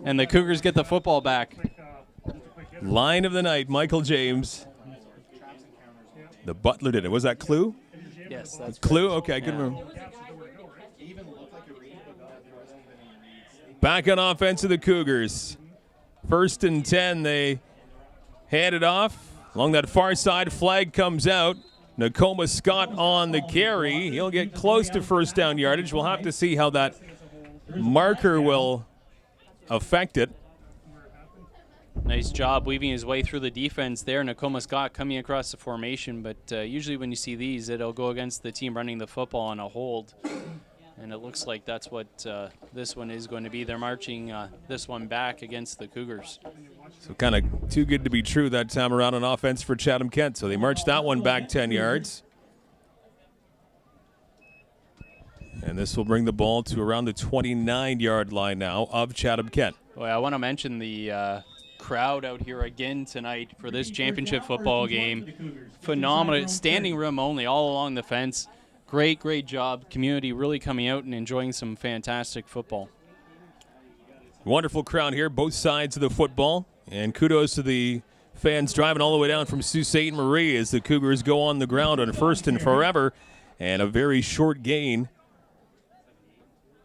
And the Cougars get the football back. Line of the night, Michael James. The Butler did it. Was that Clue? Yes, that's Clue? Okay, I couldn't remember. Back on offense of the Cougars. 1st and 10, they hand it off. Along that far side, flag comes out. Nakoma Scott on the carry. He'll get close to first down yardage. We'll have to see how that marker will affect it. Nice job weaving his way through the defense there. Nakoma Scott coming across the formation, but usually when you see these, it'll go against the team running the football on a hold. And it looks like that's what this one is going to be. They're marching this one back against the Cougars. So kind of too good to be true that time around on offense for Chatham-Kent. So they marched that one back 10 yards. And this will bring the ball to around the 29-yard line now of Chatham-Kent. Boy, I want to mention the crowd out here again tonight for this championship football game. Phenomenal. Standing room only all along the fence. Great, great job. Community really coming out and enjoying some fantastic football. Wonderful crowd here, both sides of the football. And kudos to the fans driving all the way down from Sault Ste. Marie as the Cougars go on the ground on 1st and forever. And a very short gain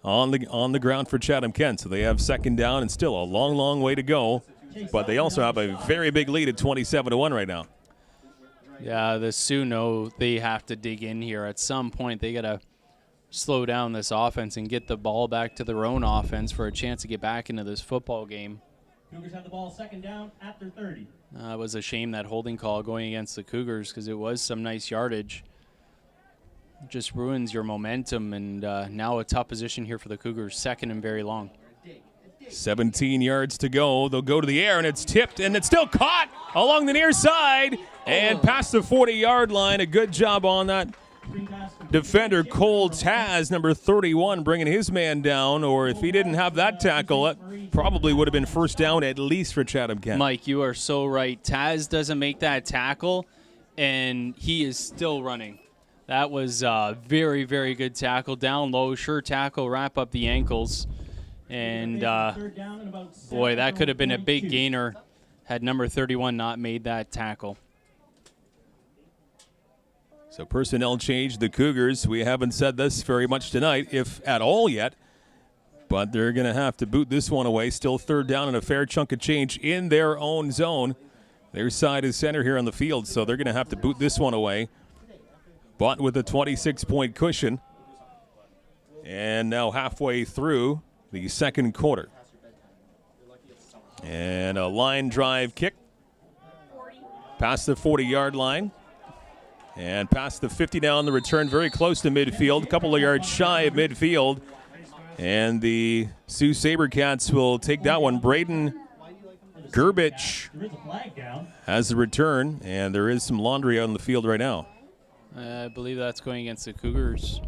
on the ground for Chatham-Kent. So they have 2nd down and still a long, long way to go. But they also have a very big lead at 27-1 right now. Yeah, the Sioux know they have to dig in here. At some point, they got to slow down this offense and get the ball back to their own offense for a chance to get back into this football game. Cougars have the ball 2nd down at their 30. It was a shame that holding call going against the Cougars because it was some nice yardage. It just ruins your momentum, and now a tough position here for the Cougars, 2nd and very long. 17 yards to go. They'll go to the air, and it's tipped, and it's still caught along the near side and past the 40-yard line. A good job on that defender, Cole Taz, number 31, bringing his man down. Or if he didn't have that tackle, it probably would have been 1st down at least for Chatham-Kent. Mike, you are so right. Taz doesn't make that tackle, and he is still running. That was a very, very good tackle. Down low, sure tackle, wrap up the ankles. And, boy, that could have been a big gainer had number 31 not made that tackle. So personnel change, the Cougars. We haven't said this very much tonight, if at all yet. But they're going to have to boot this one away. Still 3rd down and a fair chunk of change in their own zone. Their side is center here on the field, so they're going to have to boot this one away. But with a 26-point cushion. And now halfway through the 2nd quarter. And a line drive kick past the 40-yard line and past the 50 down the return, very close to midfield, a couple of yards shy of midfield. And the Sault Sabercats will take that one. Braden Gerbich has the return, and there is some laundry out on the field right now. I believe that's going against the Cougars.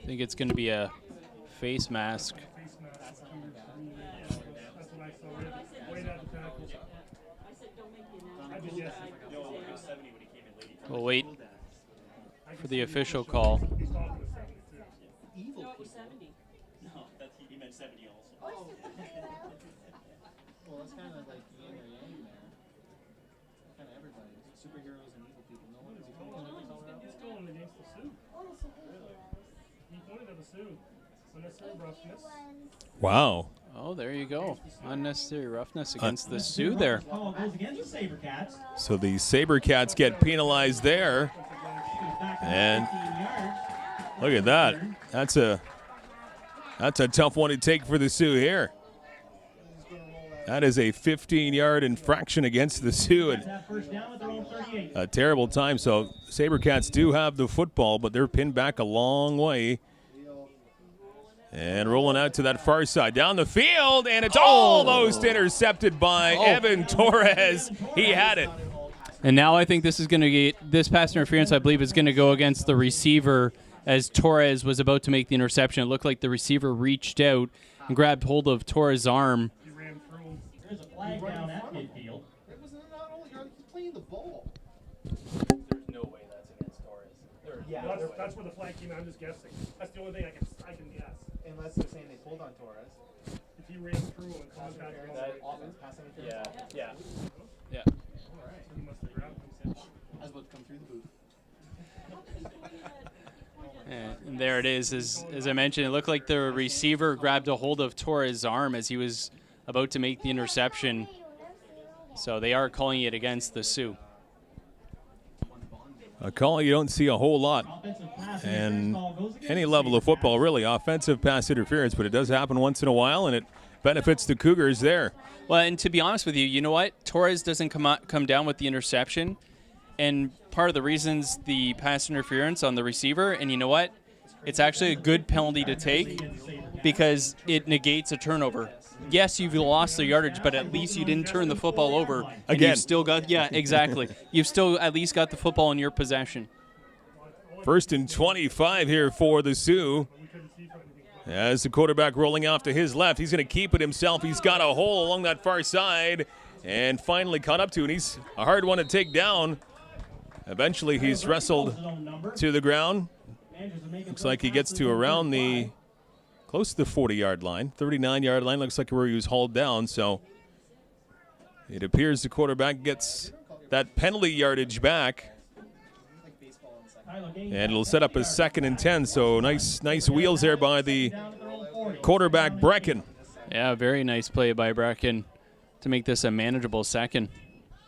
I think it's going to be a face mask. We'll wait for the official call. Well, that's kind of like yin or yang there. Kind of everybody. Superheroes and evil people. No one is he going He's going against the Sioux. He pointed at the Sioux. Unnecessary roughness. Wow. Oh, there you go. Unnecessary roughness against the Sioux there. Call goes against the Sabercats. So the Sabercats get penalized there. And look at that. That's a tough one to take for the Sioux here. That is a 15-yard infraction against the Sioux. And a terrible time. So Sabercats do have the football, but they're pinned back a long way. And rolling out to that far side. Down the field, and it's almost intercepted by Evan Torres. He had it. And now I think this is going to get, this pass interference, I believe, is going to go against the receiver as Torres was about to make the interception. It looked like the receiver reached out and grabbed hold of Torres' arm. There's a flag down at midfield. It was not only he's playing the ball. There's no way that's against Torres. Yeah, that's where the flag came out. I'm just guessing. That's the only thing I can guess. Unless they're saying they pulled on Torres. If he ran through and contact Offense, passing interference. Yeah. he must have grabbed him. And there it is. As I mentioned, it looked like the receiver grabbed a hold of Torres' arm as he was about to make the interception. So they are calling it against the Sioux. A call you don't see a whole lot. And any level of football, really, offensive pass interference, but it does happen once in a while, and it benefits the Cougars there. Well, and to be honest with you, you know what? Torres doesn't come down with the interception, and part of the reason's the pass interference on the receiver, and you know what? It's actually a good penalty to take because it negates a turnover. Yes, you've lost the yardage, but at least you didn't turn the football over. Again. You've still got, yeah, exactly. You've still at least got the football in your possession. 1st and 25 here for the Sioux. As the quarterback rolling off to his left, he's going to keep it himself. He's got a hole along that far side and finally caught up to it. He's a hard one to take down. Eventually, he's wrestled to the ground. Looks like he gets to around the close to the 40-yard line, 39-yard line. Looks like where he was hauled down. So it appears the quarterback gets that penalty yardage back. And it'll set up a 2nd and 10. So nice wheels there by the quarterback, Brecken. Yeah, very nice play by Brecken to make this a manageable 2nd.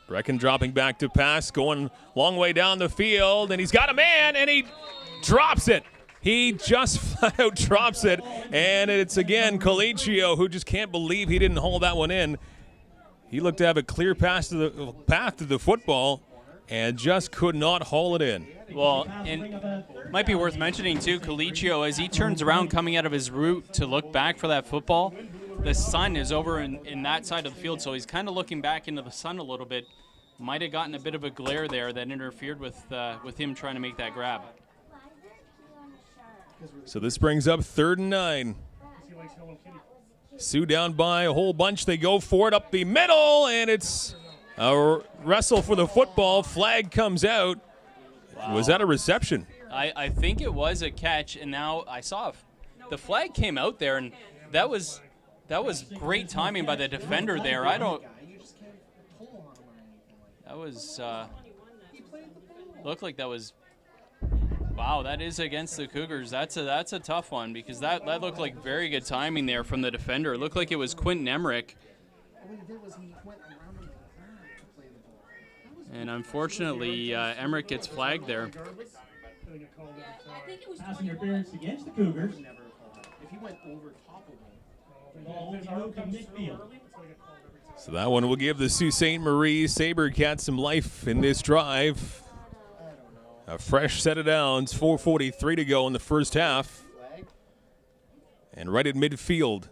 Brecken dropping back to pass, going long way down the field, and he's got a man, and he drops it. He just flat out drops it, and it's again Colicchio who just can't believe he didn't haul that one in. He looked to have a clear path to the football and just could not haul it in. Well, and might be worth mentioning too, Colicchio, as he turns around coming out of his route to look back for that football, the sun is over in that side of the field, so he's kind of looking back into the sun a little bit. Might have gotten a bit of a glare there that interfered with him trying to make that grab. So this brings up 3rd and 9. Sioux down by a whole bunch. They go for it up the middle, and it's a wrestle for the football. Flag comes out. Wow. Was that a reception? I think it was a catch, and now I saw the flag came out there, and that was great timing by the defender there. Looked like that was. Wow, that is against the Cougars. That's a tough one because that looked like very good timing there from the defender. It looked like it was Quentin Emmerich. And unfortunately, Emmerich gets flagged there. Pass interference against the Cougars. If he went over top of him, ball moved to midfield. So that one will give the Sault Ste. Marie Sabercats some life in this drive. A fresh set of downs, 4:43 to go in the first half. And right at midfield,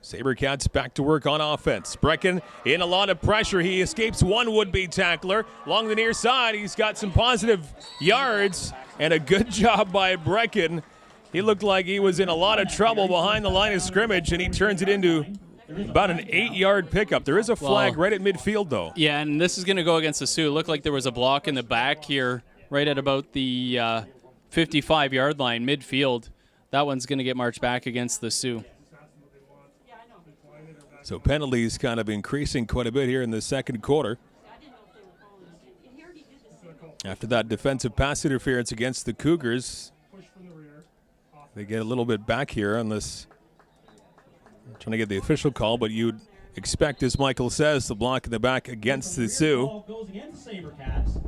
Sabercats back to work on offense. Brecken in a lot of pressure. He escapes one would-be tackler. Along the near side, he's got some positive yards and a good job by Brecken. He looked like he was in a lot of trouble behind the line of scrimmage, and he turns it into about an 8-yard pickup. There is a flag right at midfield, though. Yeah, and this is going to go against the Sioux. It looked like there was a block in the back here, right at about the 55-yard line, midfield. That one's going to get marched back against the Sioux. So penalties kind of increasing quite a bit here in the second quarter. After that defensive pass interference against the Cougars, they get a little bit back here on this. I'm trying to get the official call, but you'd expect, as Michael says, the block in the back against the Sioux. Goes against Sabercats.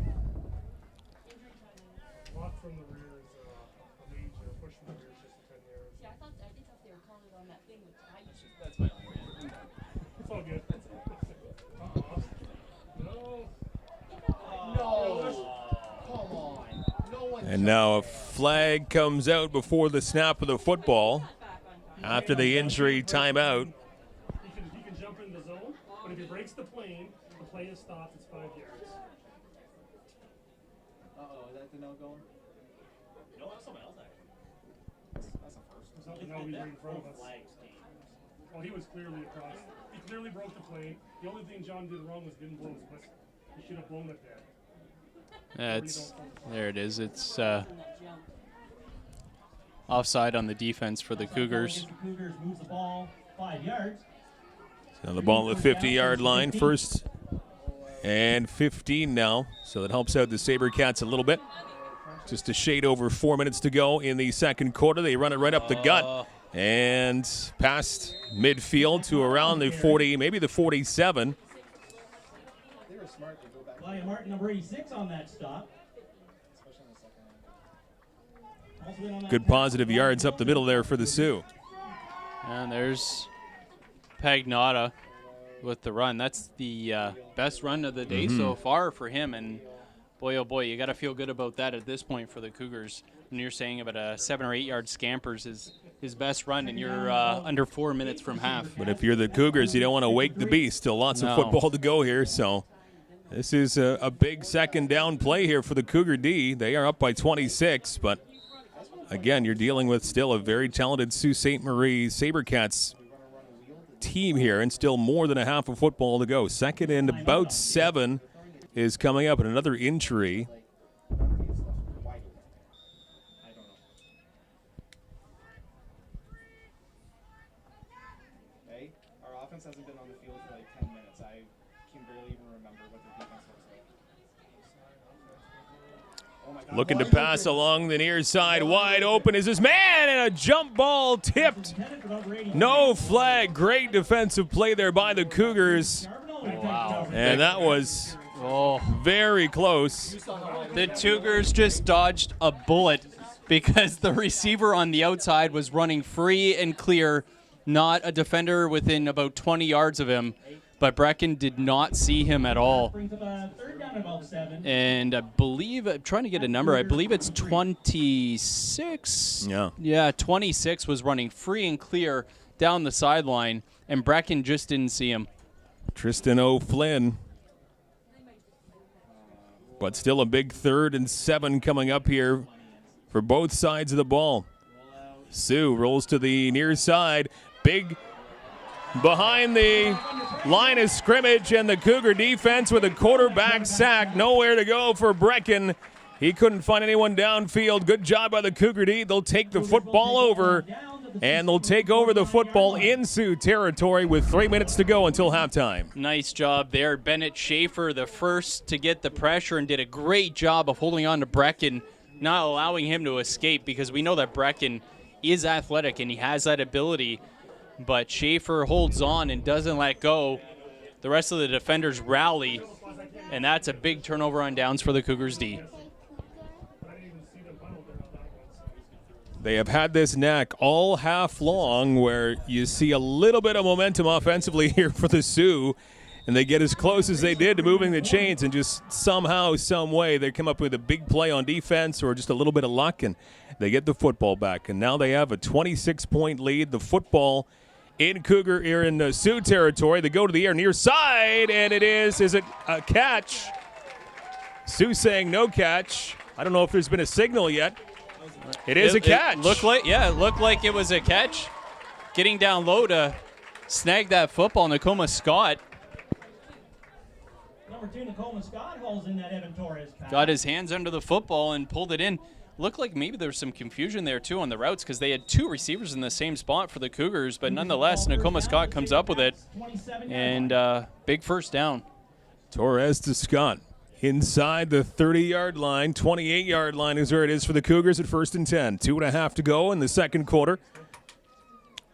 And now a flag comes out before the snap of the football after the injury timeout. He can jump in the zone, but if he breaks the plane is stopped, it's 5 yards. Uh-oh, is that the no going? No, that's someone else actually. That's a first. No, he's right in front of us. Well, he was clearly across. He clearly broke the plane. The only thing John did wrong was didn't blow his whistle. He should have blown it there. There it is. It's offside on the defense for the Cougars. Cougars moves the ball 5 yards. Now the ball at the 50-yard line. First and 15 now, so that helps out the Sabercats a little bit. Just a shade over 4 minutes to go in the second quarter. They run it right up the gut and past midfield to around the 40, maybe the 47. Martin, number 86 on that stop. Good positive yards up the middle there for the Sioux. And there's Pagnotta with the run. That's the best run of the day so far for him. And boy, oh boy, you got to feel good about that at this point for the Cougars. When you're saying about a 7 or 8 yard scampers is his best run, and you're under 4 minutes from half. But if you're the Cougars, you don't want to wake the beast. Still lots of football to go here. So this is a big second down play here for the Cougar D. They are up by 26, but again, you're dealing with still a very talented Sault Ste. Marie Sabercats team here, and still more than a half of football to go. Second and about 7 is coming up, and another injury. Our offense hasn't been on the field for like 10 minutes. I can barely even remember what the defense looks like. Looking to pass along the near side. Wide open is his man, and a jump ball tipped. No flag. Great defensive play there by the Cougars. Wow. And that was very close. The Cougars just dodged a bullet because the receiver on the outside was running free and clear, not a defender within about 20 yards of him. But Brecken did not see him at all. And I believe, I'm trying to get a number, I believe it's 26. Yeah, 26 was running free and clear down the sideline, and Brecken just didn't see him. Tristan O'Flynn. But still a big 3rd and 7 coming up here for both sides of the ball. Sioux rolls to the near side. Big behind the line of scrimmage, and the Cougar defense with a quarterback sack. Nowhere to go for Brecken. He couldn't find anyone downfield. Good job by the Cougar D. They'll take the football over, and they'll take over the football in Sioux territory with 3 minutes to go until halftime. Nice job there. Bennett Schaefer, the first to get the pressure, and did a great job of holding on to Brecken, not allowing him to escape, because we know that Brecken is athletic and he has that ability. But Schaefer holds on and doesn't let go. The rest of the defenders rally, and that's a big turnover on downs for the Cougars D. They have had this knack all half long where you see a little bit of momentum offensively here for the Sioux, and they get as close as they did to moving the chains, and just somehow, some way, they come up with a big play on defense or just a little bit of luck, and they get the football back. And now they have a 26-point lead. The football in Cougar here in Sioux territory. They go to the air near side, and it is it a catch? Sioux saying no catch. I don't know if there's been a signal yet. It is a catch. It looked like it was a catch. Getting down low to snag that football, Nakoma Scott. Number 2, Nakoma Scott holds in that Evan Torres pass. Got his hands under the football and pulled it in. Looked like maybe there was some confusion there, too, on the routes, because they had 2 receivers in the same spot for the Cougars, but nonetheless, Nakoma Scott comes up with it, and big first down. Torres to Scott. Inside the 30-yard line, 28-yard line is where it is for the Cougars at 1st and 10. 2.5 to go in the second quarter.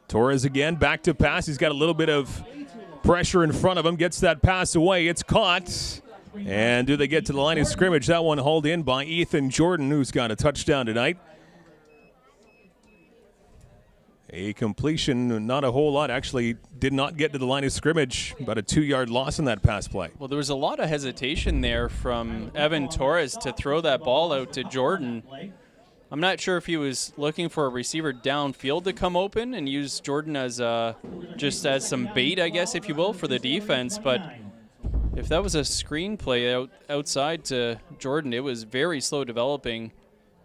Torres again, back to pass. He's got a little bit of pressure in front of him, gets that pass away. It's caught. And do they get to the line of scrimmage? That one hauled in by Ethan Jordan, who's got a touchdown tonight. A completion, not a whole lot. Actually did not get to the line of scrimmage. About a 2-yard loss in that pass play. Well, there was a lot of hesitation there from Evan Torres to throw that ball out to Jordan. I'm not sure if he was looking for a receiver downfield to come open and use Jordan as just as some bait, I guess, if you will, for the defense. But if that was a screen play outside to Jordan, it was very slow developing,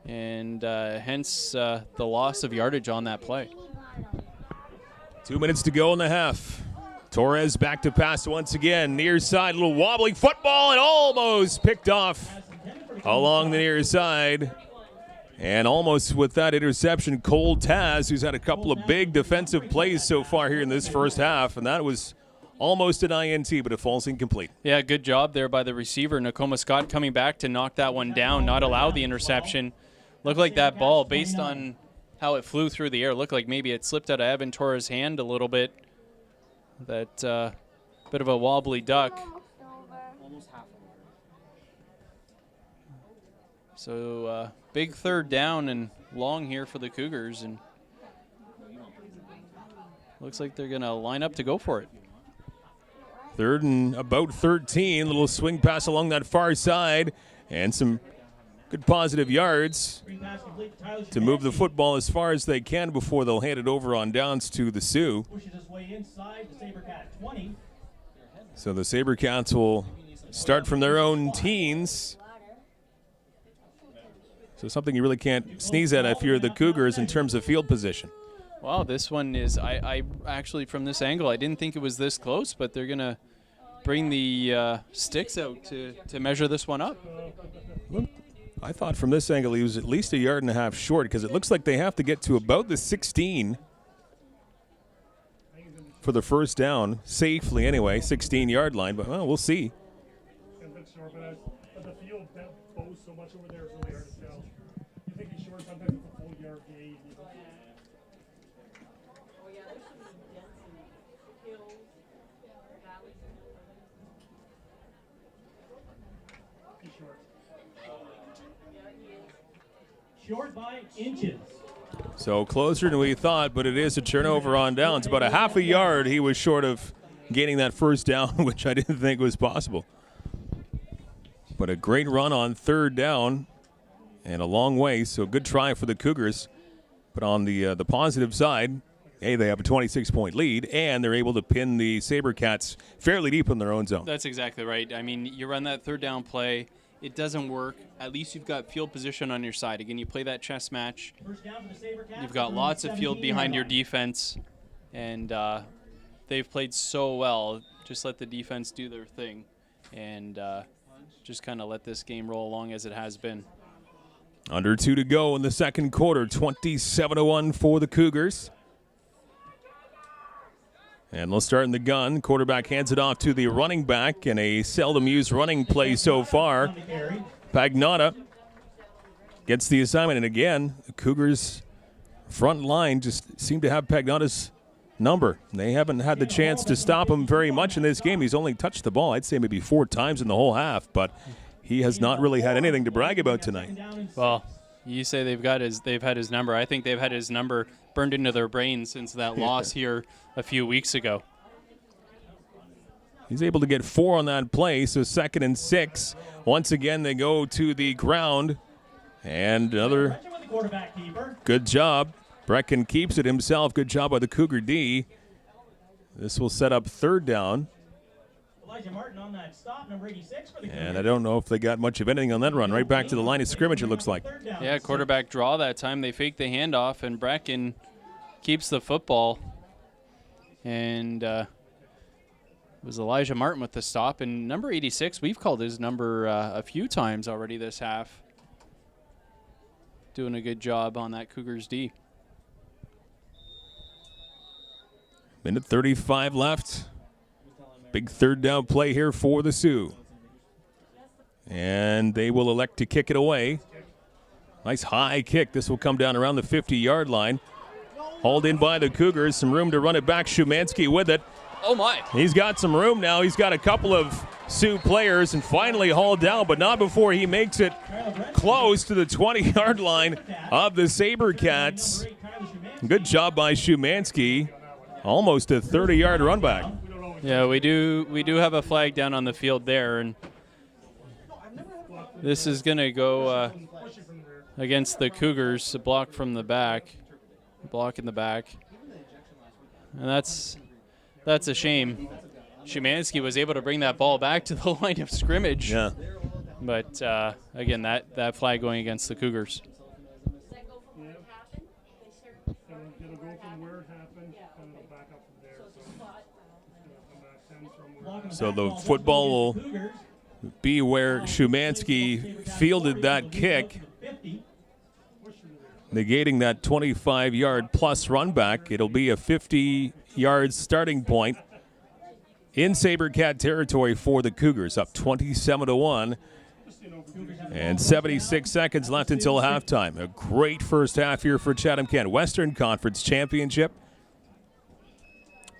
and hence the loss of yardage on that play. 2 minutes to go in the half. Torres back to pass once again. Near side, little wobbling football, and almost picked off along the near side. And almost with that interception, Cole Taz, who's had a couple of big defensive plays so far here in this first half, and that was Almost an INT, but it falls incomplete. Yeah, good job there by the receiver. Nakoma Scott coming back to knock that one down, not allow the interception. Looked like that ball, based on how it flew through the air, looked like maybe it slipped out of Evan Torres' hand a little bit. That bit of a wobbly duck. So big third down and long here for the Cougars, and looks like they're going to line up to go for it. Third and about 13. Little swing pass along that far side, and some good positive yards to move the football as far as they can before they'll hand it over on downs to the Sioux. So the Sabercats will start from their own teens. So something you really can't sneeze at if you're the Cougars in terms of field position. Wow, this one is, I actually, from this angle, I didn't think it was this close, but they're going to bring the sticks out to measure this one up. I thought from this angle he was at least 1.5 yards short, because it looks like they have to get to about the 16 for the first down, safely anyway, 16-yard line, but well, we'll see. Short by inches. So closer than we thought, but it is a turnover on downs. About 0.5 yard he was short of gaining that first down, which I didn't think was possible. But a great run on third down and a long way, so good try for the Cougars. But on the positive side, hey, they have a 26-point lead, and they're able to pin the Sabercats fairly deep in their own zone. That's exactly right. I mean, you run that third down play, it doesn't work. At least you've got field position on your side. Again, you play that chess match. You've got lots of field behind your defense, and they've played so well. Just let the defense do their thing, and just kind of let this game roll along as it has been. Under 2 to go in the second quarter, 27-1 for the Cougars. And they'll start in the gun. Quarterback hands it off to the running back, and a seldom used running play so far. Pagnotta gets the assignment, and again, the Cougars' front line just seem to have Pagnotta's number. They haven't had the chance to stop him very much in this game. He's only touched the ball, I'd say maybe 4 times in the whole half, but he has not really had anything to brag about tonight. Well, you say they've had his number. I think they've had his number burned into their brains since that loss here a few weeks ago. He's able to get 4 on that play, so 2nd and 6. Once again, they go to the ground, and another good job. Brecken keeps it himself. Good job by the Cougar D. This will set up third down. And I don't know if they got much of anything on that run. Right back to the line of scrimmage, it looks like. Yeah, quarterback draw that time. They fake the handoff, and Brecken keeps the football. And it was Elijah Martin with the stop. And number 86, we've called his number a few times already this half. Doing a good job on that Cougars D. Minute 35 left. Big third down play here for the Sioux. And they will elect to kick it away. Nice high kick. This will come down around the 50-yard line. Hauled in by the Cougars. Some room to run it back. Shumansky with it. Oh, my. He's got some room now. He's got a couple of Sioux players and finally hauled down, but not before he makes it close to the 20-yard line of the Sabercats. Good job by Shumansky. Almost a 30-yard run back. Yeah, we do have a flag down on the field there, and this is going to go against the Cougars, a block from the back, block in the back, and that's a shame. Shumansky was able to bring that ball back to the line of scrimmage. Yeah. But again, that flag going against the Cougars. So the football will be where Shumansky fielded that kick, negating that 25-yard plus run back. It'll be a 50-yard starting point in Sabercat territory for the Cougars, up 27-1. And 76 seconds left until halftime. A great first half here for Chatham-Kent. Western Conference Championship.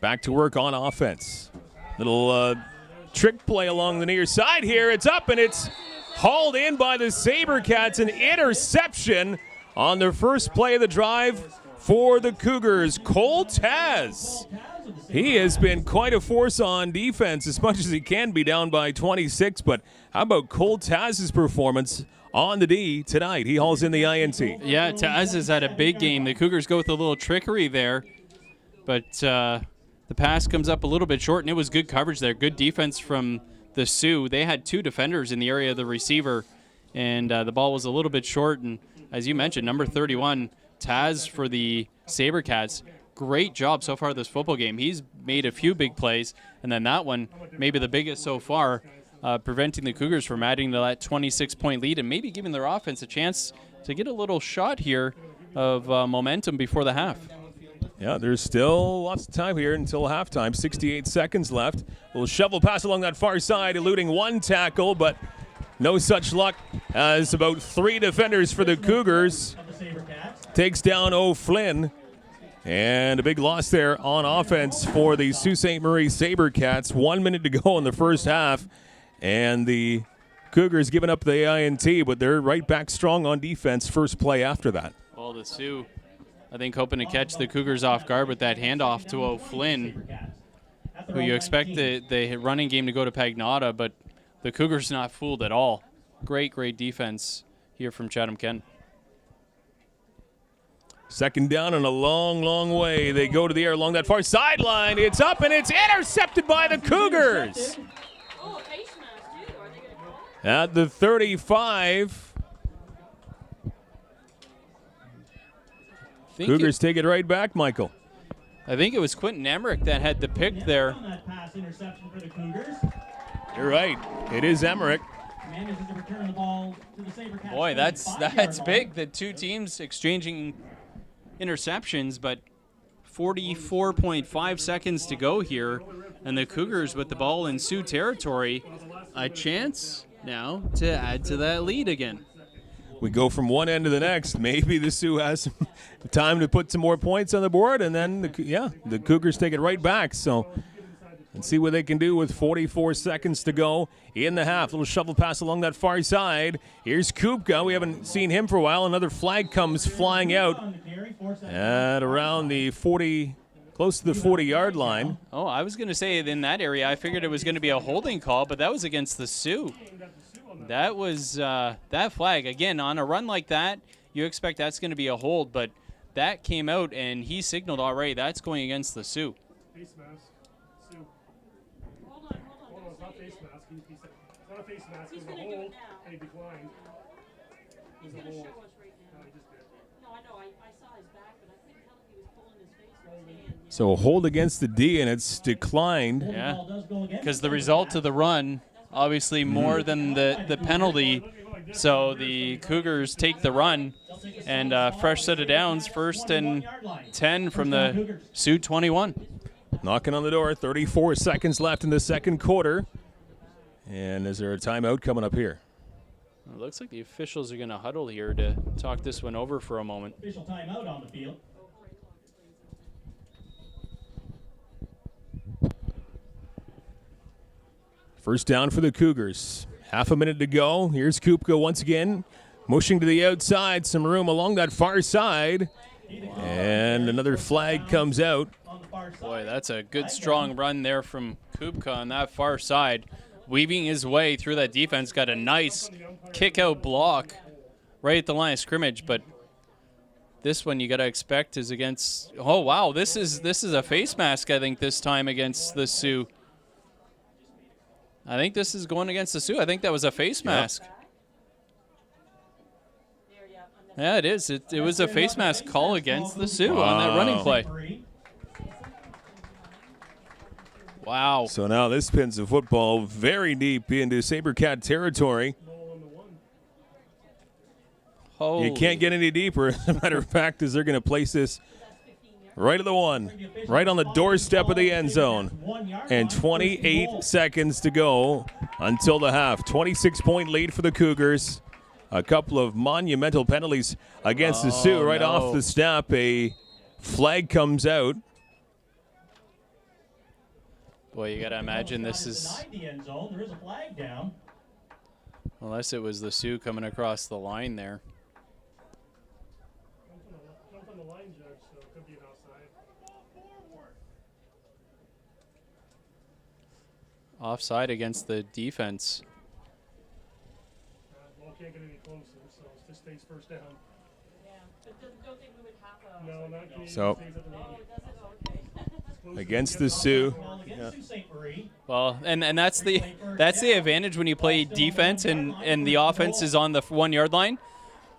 Back to work on offense. Little trick play along the near side here. It's up and it's hauled in by the Sabercats. An interception on their first play of the drive for the Cougars. Cole Taz. He has been quite a force on defense as much as he can be down by 26. But how about Cole Taz's performance on the D tonight? He hauls in the INT. Yeah, Taz has had a big game. The Cougars go with a little trickery there. But the pass comes up a little bit short, and it was good coverage there. Good defense from the Sioux. They had two defenders in the area of the receiver, and the ball was a little bit short. And as you mentioned, number 31, Taz for the Sabercats. Great job so far this football game. He's made a few big plays, and then that one, maybe the biggest so far, preventing the Cougars from adding to that 26-point lead and maybe giving their offense a chance to get a little shot here of momentum before the half. Yeah, there's still lots of time here until halftime. 68 seconds left. A little shovel pass along that far side, eluding one tackle, but no such luck as about three defenders for the Cougars. Takes down O'Flynn. And a big loss there on offense for the Sault Ste. Marie Sabercats. 1 minute to go in the first half. And the Cougars giving up the INT, but they're right back strong on defense first play after that. Well, the Sioux, I think, hoping to catch the Cougars off guard with that handoff to O'Flynn, who you expect the running game to go to Pagnotta, but the Cougars not fooled at all. Great defense here from Chatham-Kent. Second down and a long, long way. They go to the air along that far sideline. It's up and it's intercepted by the Cougars. At the 35. Cougars take it right back, Michael. I think it was Quentin Emmerich that had the pick there. You're right. It is Emmerich. Boy, that's big. The two teams exchanging interceptions, but 44.5 seconds to go here, and the Cougars with the ball in Sioux territory, a chance now to add to that lead again. We go from one end to the next. Maybe the Sioux has some time to put some more points on the board, and then the Cougars take it right back. So let's see what they can do with 44 seconds to go in the half. Little shovel pass along that far side. Here's Kupka. We haven't seen him for a while. Another flag comes flying out at around the 40, close to the 40-yard line. Oh, I was going to say in that area, I figured it was going to be a holding call, but that was against the Sioux. That was that flag. Again, on a run like that, you expect that's going to be a hold, but that came out, and he signaled already that's going against the Sioux. Face mask. Sioux. Hold on, it's not face mask. It's not a face mask. It was a hold, and he declined. It was a hold. No, he just did. No, I know. I saw his back, but I couldn't tell if he was pulling his face or his hand. So a hold against the D, and it's declined. Yeah, because the result of the run, obviously more than the penalty. So the Cougars take the run, and fresh set of downs, 1st and 10 from the Sioux 21. Knocking on the door, 34 seconds left in the second quarter. And is there a timeout coming up here? It looks like the officials are going to huddle here to talk this one over for a moment. Official timeout on the field. First down for the Cougars. Half a minute to go. Here's Kupka once again, mushing to the outside. Some room along that far side. And another flag comes out. Boy, that's a good, strong run there from Kupka on that far side. Weaving his way through that defense. Got a nice kick-out block right at the line of scrimmage. But this one you got to expect is against... Oh, wow, this is a face mask, I think, this time against the Sioux. I think this is going against the Sioux. I think that was a face mask. Yeah, it is. It was a face mask call against the Sioux on that running play. Wow. So now this pins the football very deep into Sabercat territory. Holy. You can't get any deeper. As a matter of fact, as they're going to place this right of the one, right on the doorstep of the end zone. And 28 seconds to go until the half. 26-point lead for the Cougars. A couple of monumental penalties against the Sioux right off the snap. A flag comes out. Boy, you got to imagine this is, There is a flag down. unless it was the Sioux coming across the line there. Jumped on the line, Judge, so it could be an offside. Offside against the defense. Ball can't get any closer, so it just stays first down. Yeah, but don't think we would have a. No, not Canadian. So- Stays at the Oh, line. it doesn't? Okay. Against the Sioux. Against Sault Ste. Marie. Well, and that's the advantage when you play defense and the offense is on the 1 yard line.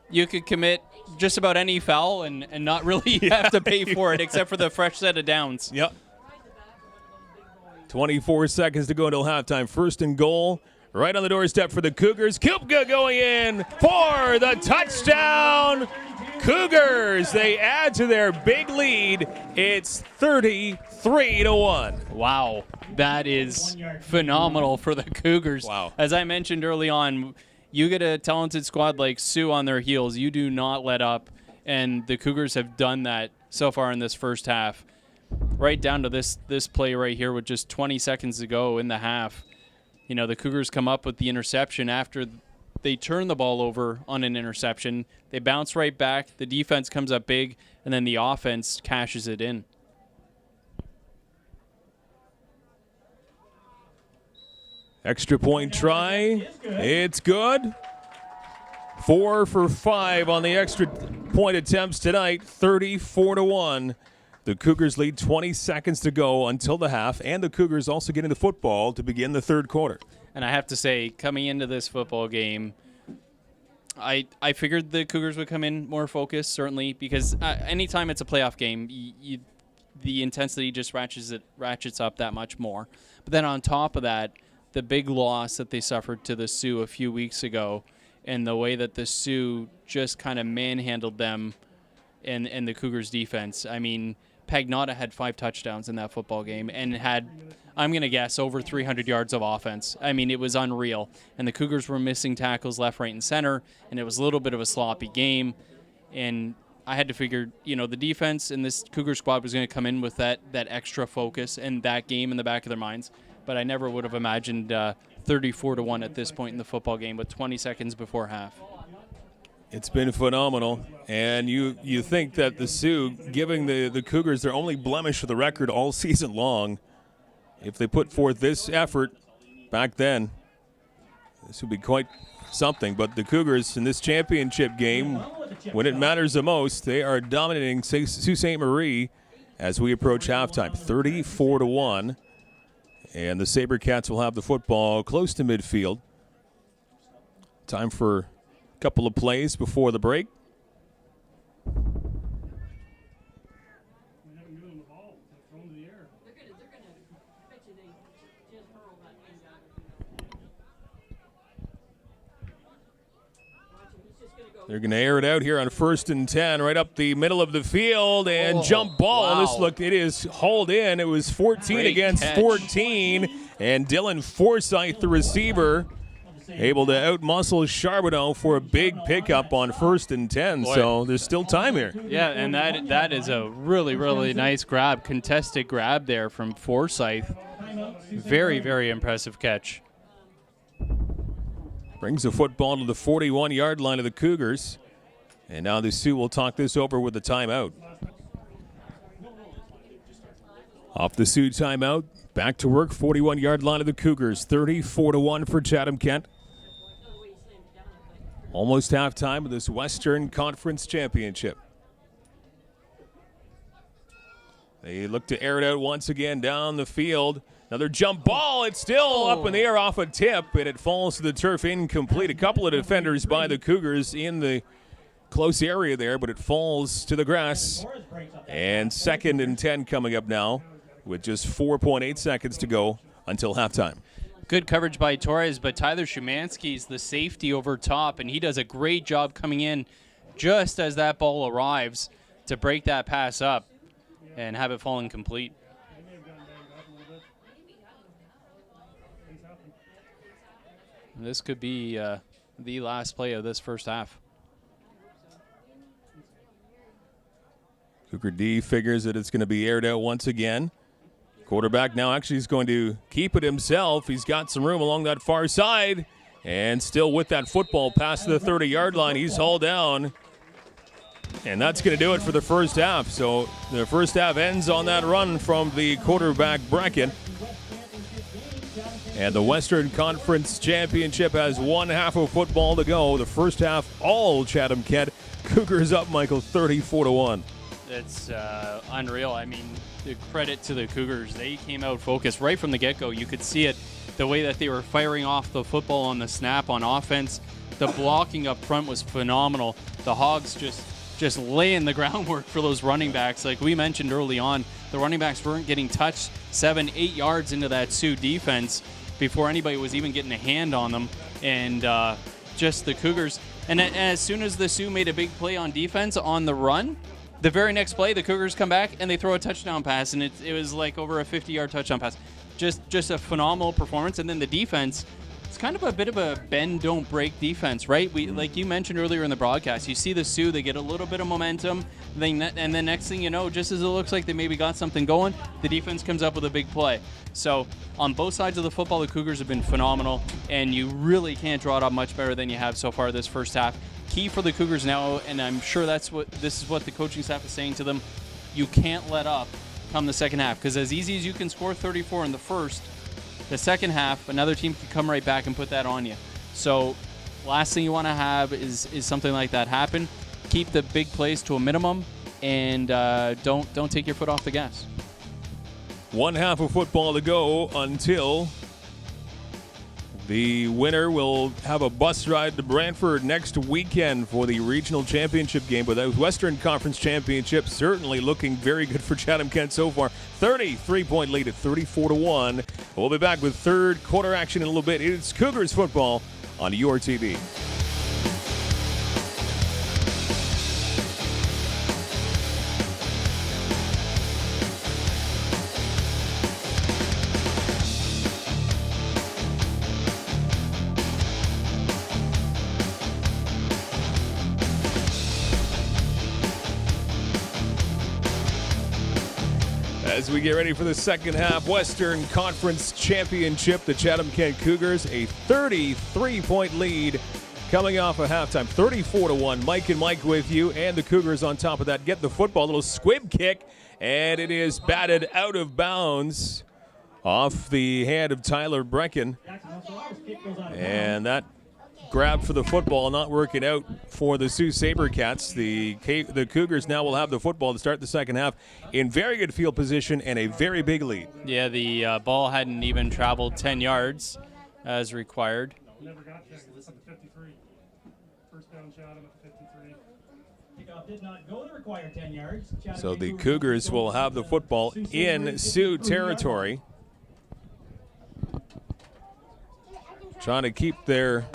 You could commit just about any foul and not really have to pay for it except for the fresh set of downs. Yep. 24 seconds to go until halftime. First and goal, right on the doorstep for the Cougars. Kupka going in for the touchdown. Cougars, they add to their big lead. It's 33-1. Wow, that is phenomenal for the Cougars. Wow. As I mentioned early on, you get a talented squad like Sioux on their heels. You do not let up, and the Cougars have done that so far in this first half. Right down to this play right here with just 20 seconds to go in the half. You know, the Cougars come up with the interception after they turn the ball over on an interception. They bounce right back. The defense comes up big, and then the offense cashes it in. Extra point try. It's good. 4 for 5 on the extra point attempts tonight. 34-1. The Cougars lead 20 seconds to go until the half, and the Cougars also getting the football to begin the third quarter. And I have to say, coming into this football game, I figured the Cougars would come in more focused, certainly, because anytime it's a playoff game, the intensity just ratchets up that much more. But then on top of that, the big loss that they suffered to the Sioux a few weeks ago, and the way that the Sioux just kind of manhandled them in the Cougars defense. I mean, Pagnotta had 5 touchdowns in that football game and had, I'm going to guess, over 300 yards of offense. I mean, it was unreal. And the Cougars were missing tackles left, right, and center, and it was a little bit of a sloppy game. And I had to figure, the defense in this Cougar squad was going to come in with that extra focus and that game in the back of their minds. But I never would have imagined 34-1 at this point in the football game with 20 seconds before half. It's been phenomenal, and you think that the Sioux, giving the Cougars their only blemish of the record all season long, if they put forth this effort back then, this would be quite something. But the Cougars in this championship game, when it matters the most, they are dominating Sault Ste. Marie as we approach halftime, 34-1. And the Sabercats will have the football close to midfield. Time for couple of plays before the break. We haven't given them the ball. They've thrown to the air. They're gonna, I bet you they just hurl that thing down. Watch him, he's just gonna go. They're going to air it out here on 1st and 10, right up the middle of the field, and jump ball. Wow. It is hauled in. It was 14 Great against catch. 14, and Dylan Forsyth, the receiver, able to outmuscle Charbonneau for a big pickup on 1st and 10. Boy. So there's still time here. Yeah, and that is a really, really nice grab, contested grab there from Forsyth. Very, very impressive catch. Brings the football to the 41-yard line of the Cougars. And now the Sioux will talk this over with the timeout. Off the Sioux timeout, back to work, 41-yard line of the Cougars, 34-1 for Chatham-Kent. Almost halftime of this Western Conference Championship. They look to air it out once again down the field. Another jump ball. It's still up in the air off a tip, and it falls to the turf incomplete. A couple of defenders by the Cougars in the close area there, but it falls to the grass. And 2nd and 10 coming up now with just 4.8 seconds to go until halftime. Good coverage by Torres, but Tyler Szymanski's the safety over top, and he does a great job coming in just as that ball arrives to break that pass up. and have it fall incomplete. They may have gotten banged up a little bit. Things happen. This could be the last play of this first half. Cougar D figures that it's going to be aired out once again. Quarterback now actually is going to keep it himself. He's got some room along that far side. And still with that football past the 30-yard line, he's hauled down. And that's going to do it for the first half. So the first half ends on that run from the quarterback bracket. And the Western Conference Championship has one half of football to go. The first half, all Chatham-Kent. Cougars up, Michael, 34-1. It's unreal. I mean, the credit to the Cougars. They came out focused right from the get-go. You could see it, the way that they were firing off the football on the snap on offense. The blocking up front was phenomenal. The Hogs just laying the groundwork for those running backs. Like we mentioned early on, the running backs weren't getting touched 7-8 yards into that Sioux defense before anybody was even getting a hand on them. And just the Cougars. And as soon as the Sioux made a big play on defense on the run, the very next play, the Cougars come back and they throw a touchdown pass, and it was like over a 50-yard touchdown pass. Just a phenomenal performance. And then the defense, it's kind of a bit of a bend, don't break defense, right? We, like you mentioned earlier in the broadcast, you see the Sioux, they get a little bit of momentum, and then next thing you know, just as it looks like they maybe got something going, the defense comes up with a big play. So on both sides of the football, the Cougars have been phenomenal, and you really can't draw it up much better than you have so far this first half. Key for the Cougars now, and I'm sure this is what the coaching staff is saying to them, you can't let up come the second half, because as easy as you can score 34 in the first, the second half, another team can come right back and put that on you. So last thing you want to have is something like that happen. Keep the big plays to a minimum, and don't take your foot off the gas. One half of football to go until the winner will have a bus ride to Brantford next weekend for the regional championship game. But the Western Conference Championship certainly looking very good for Chatham-Kent so far. 33-point lead at 34-1. We'll be back with third quarter action in a little bit. It's Cougars football on your TV. As we get ready for the second half, Western Conference Championship, the Chatham-Kent Cougars, a 33-point lead coming off a halftime, 34-1. Mike and Mike with you, and the Cougars on top of that get the football, a little squib kick, and it is batted out of bounds off the hand of Tyler Brecken. And that grab for the football not working out for the Sault Sabercats. The Cougars now will have the football to start the second half in very good field position and a very big lead. Yeah, the ball hadn't even traveled 10 yards as required. Never got checked. It's at the 53. First down, Chatham at the 53. Kickoff did not go the required 10 yards. So the Cougars will have the football in Sioux territory, trying to keep their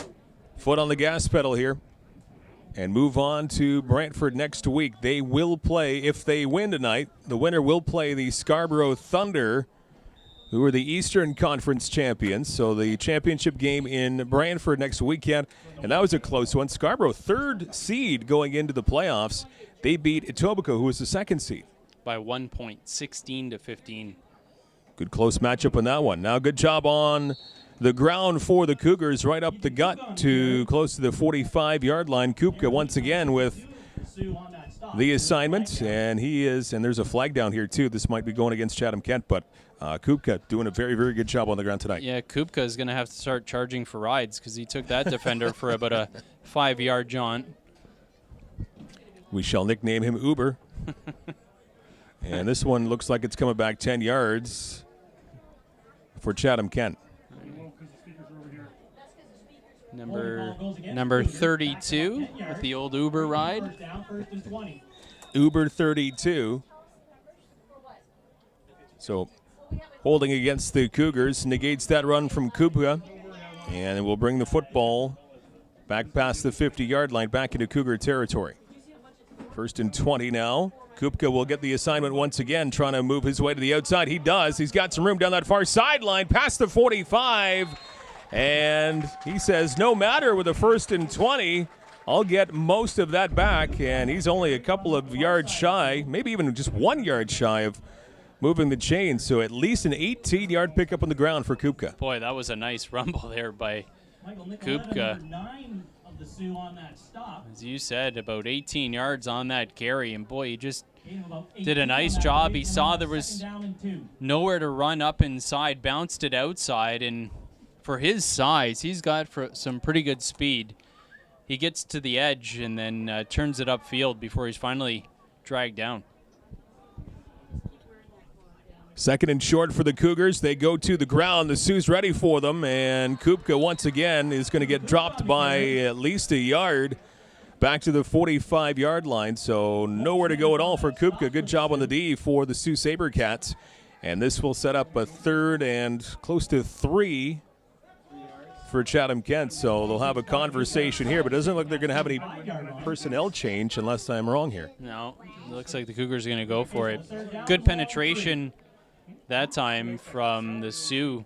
foot on the gas pedal here and move on to Brantford next week. They will play, if they win tonight, the winner will play the Scarborough Thunder, who are the Eastern Conference champions. So the championship game in Brantford next weekend, and that was a close one. Scarborough, third seed going into the playoffs. They beat Etobicoke, who was the second seed. By 1 point, 16-15. Good close matchup on that one. Now good job on the ground for the Cougars, right up the gut to close to the 45-yard line. Kupka once again with the assignment, and there's a flag down here too. This might be going against Chatham-Kent, but Kupka doing a very, very good job on the ground tonight. Yeah, Kupka is going to have to start charging for rides because he took that defender for about a 5-yard jaunt. We shall nickname him Uber. And this one looks like it's coming back 10 yards for Chatham-Kent. Number 32 with the old Uber ride. Uber 32. So holding against the Cougars negates that run from Kupka, and it will bring the football back past the 50-yard line back into Cougar territory. First and 20 now. Kupka will get the assignment once again, trying to move his way to the outside. He does. He's got some room down that far sideline, past the 45. And he says, no matter with a first and 20, I'll get most of that back. And he's only a couple of yards shy, maybe even just 1 yard shy of moving the chain. So at least an 18-yard pickup on the ground for Kupka. Boy, that was a nice rumble there by Kupka. On that stop. As you said, about 18 yards on that carry, and boy, he just did a nice job. He saw there was nowhere to run up inside, bounced it outside, and for his size, he's got some pretty good speed. He gets to the edge and then turns it upfield before he's finally dragged down. Second and short for the Cougars. They go to the ground. The Sioux's ready for them, and Kupka once again is going to get dropped by at least a yard back to the 45-yard line. So nowhere to go at all for Kupka. Good job on the D for the Sault Sabercats. And this will set up a third and close to 3 for Chatham-Kent. So they'll have a conversation here, but it doesn't look like they're going to have any personnel change unless I'm wrong here. No, it looks like the Cougars are going to go for it. Good penetration that time from the Sioux,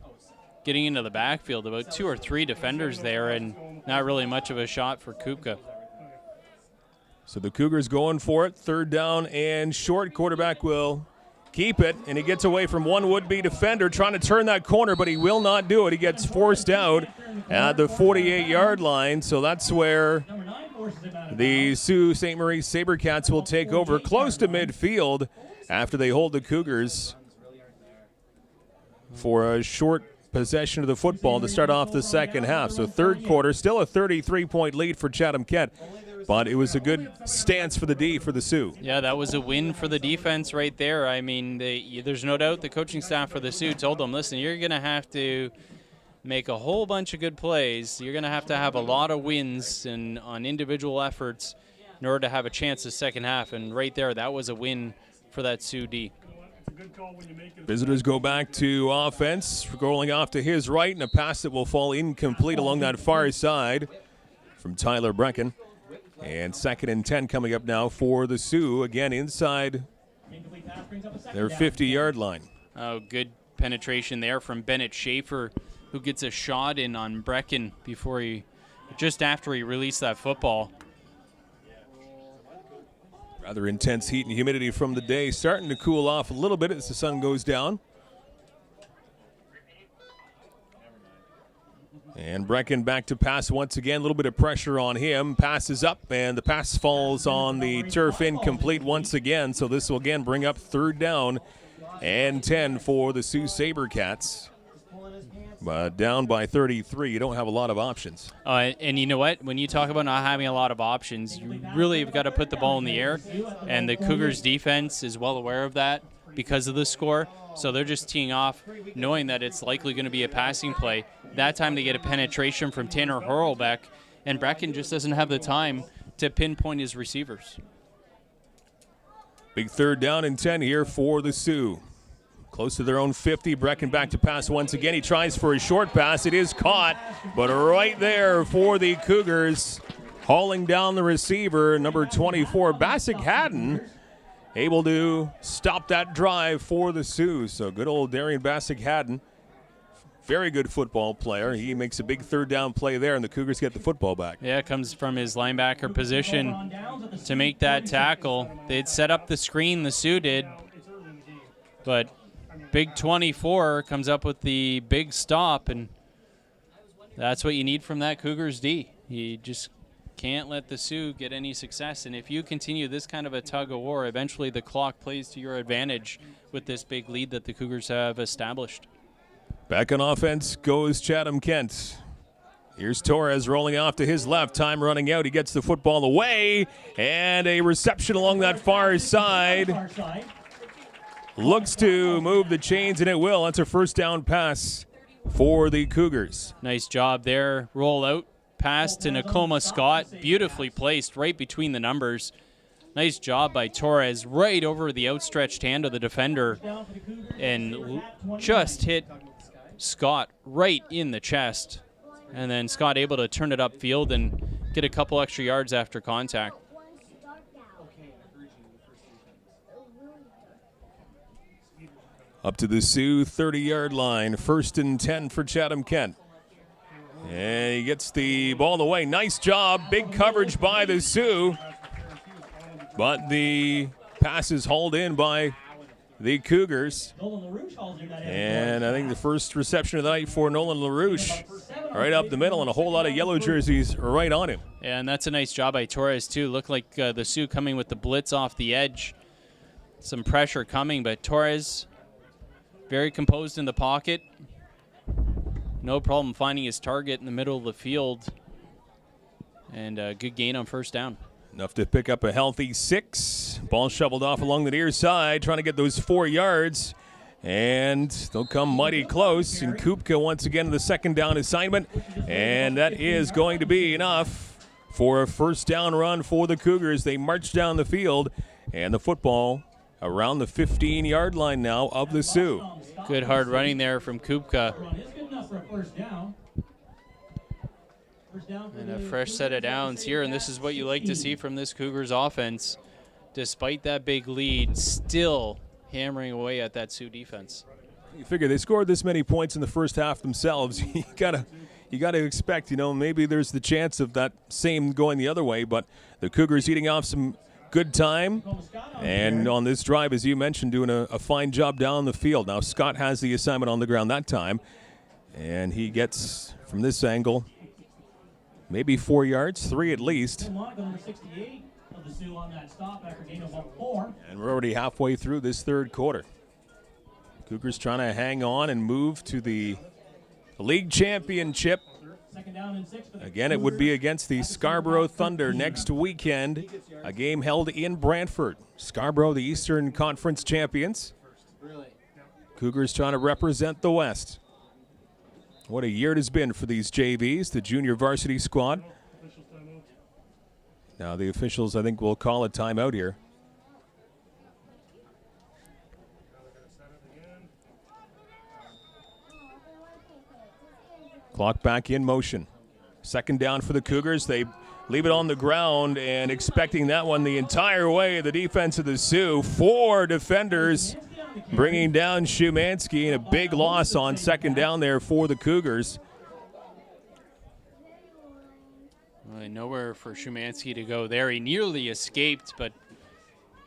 getting into the backfield. About 2 or 3 defenders there, and not really much of a shot for Kupka. So the Cougars going for it. Third down and short. Quarterback will keep it, and he gets away from one would-be defender trying to turn that corner, but he will not do it. He gets forced out at the 48-yard line, so that's where the Sault Ste. Marie Sabercats will take over close to midfield after they hold the Cougars for a short possession of the football to start off the second half. So third quarter, still a 33-point lead for Chatham-Kent, but it was a good stance for the D for the Sioux. Yeah, that was a win for the defense right there. I mean, there's no doubt the coaching staff for the Sioux told them, listen, you're going to have to make a whole bunch of good plays. You're going to have a lot of wins and on individual efforts in order to have a chance the second half. And right there, that was a win for that Sioux D. Visitors go back to offense, rolling off to his right, and a pass that will fall incomplete along that far side from Tyler Brecken. And second and 10 coming up now for the Sioux, again inside their 50-yard line. Oh, good penetration there from Bennett Schaefer, who gets a shot in on Brecken just after he released that football. Rather intense heat and humidity from the day, starting to cool off a little bit as the sun goes down. And Brecken back to pass once again. A little bit of pressure on him. Passes up, and the pass falls on the turf, incomplete once again. So this will again bring up third down and 10 for the Sault Sabercats. But down by 33, you don't have a lot of options. And you know what? When you talk about not having a lot of options, you really have got to put the ball in the air. And the Cougars defense is well aware of that because of the score. So they're just teeing off, knowing that it's likely going to be a passing play. That time they get a penetration from Tanner Horlbeck, and Brecken just doesn't have the time to pinpoint his receivers. Big third down and 10 here for the Sioux. Close to their own 50. Brecken back to pass once again. He tries for a short pass. It is caught, but right there for the Cougars, hauling down the receiver, number 24, Bassick Haddon, able to stop that drive for the Sioux. So good old Darian Bassick Haddon, very good football player. He makes a big third down play there, and the Cougars get the football back. Yeah, it comes from his linebacker position to make that tackle. They'd set up the screen, the Sioux did, but big 24 comes up with the big stop, and that's what you need from that Cougars D. You just can't let the Sioux get any success, and if you continue this kind of a tug-of-war, eventually the clock plays to your advantage with this big lead that the Cougars have established. Back on offense goes Chatham-Kent. Here's Torres rolling off to his left. Time running out. He gets the football away, and a reception along that far side. Looks to move the chains, and it will. That's a first down pass for the Cougars. Nice job there. Roll out pass to Nakoma Scott. Beautifully placed right between the numbers. Nice job by Torres right over the outstretched hand of the defender and just hit Scott right in the chest. And then Scott able to turn it upfield and get a couple extra yards after contact. Up to the Sioux 30-yard line. 1st and 10 for Chatham-Kent. And he gets the ball away. Nice job. Big coverage by the Sioux. But the pass is hauled in by the Cougars. And I think the first reception of the night for Nolan LaRouche. Right up the middle, and a whole lot of yellow jerseys right on him. And that's a nice job by Torres, too. Looked like the Sioux coming with the blitz off the edge. Some pressure coming, but Torres very composed in the pocket. No problem finding his target in the middle of the field. And a good gain on first down. Enough to pick up a healthy 6. Ball shoveled off along the near side, trying to get those 4 yards. And they'll come mighty close. And Kupka once again the second down assignment. And that is going to be enough for a first down run for the Cougars. They march down the field, and the football around the 15-yard line now of the Sioux. Good hard running there from Kupka. And a fresh set of downs here, and this is what you like to see from this Cougars offense. Despite that big lead, still hammering away at that Sioux defense. You figure they scored this many points in the first half themselves. You gotta expect, maybe there's the chance of that same going the other way, but the Cougars eating off some good time. And on this drive, as you mentioned, doing a fine job down the field. Now Scott has the assignment on the ground that time, and he gets, from this angle, maybe 4 yards, 3 at least. And we're already halfway through this third quarter. Cougars trying to hang on and move to the league championship. Again, it would be against the Scarborough Thunder next weekend. A game held in Brantford. Scarborough, the Eastern Conference champions. Cougars trying to represent the West. What a year it has been for these JVs, the junior varsity squad. Now the officials, I think, will call a timeout here. Clock back in motion. Second down for the Cougars. They leave it on the ground and expecting that one the entire way. The defense of the Sioux. 4 defenders bringing down Shumansky, and a big loss on second down there for the Cougars. Well, nowhere for Shumansky to go there. He nearly escaped, but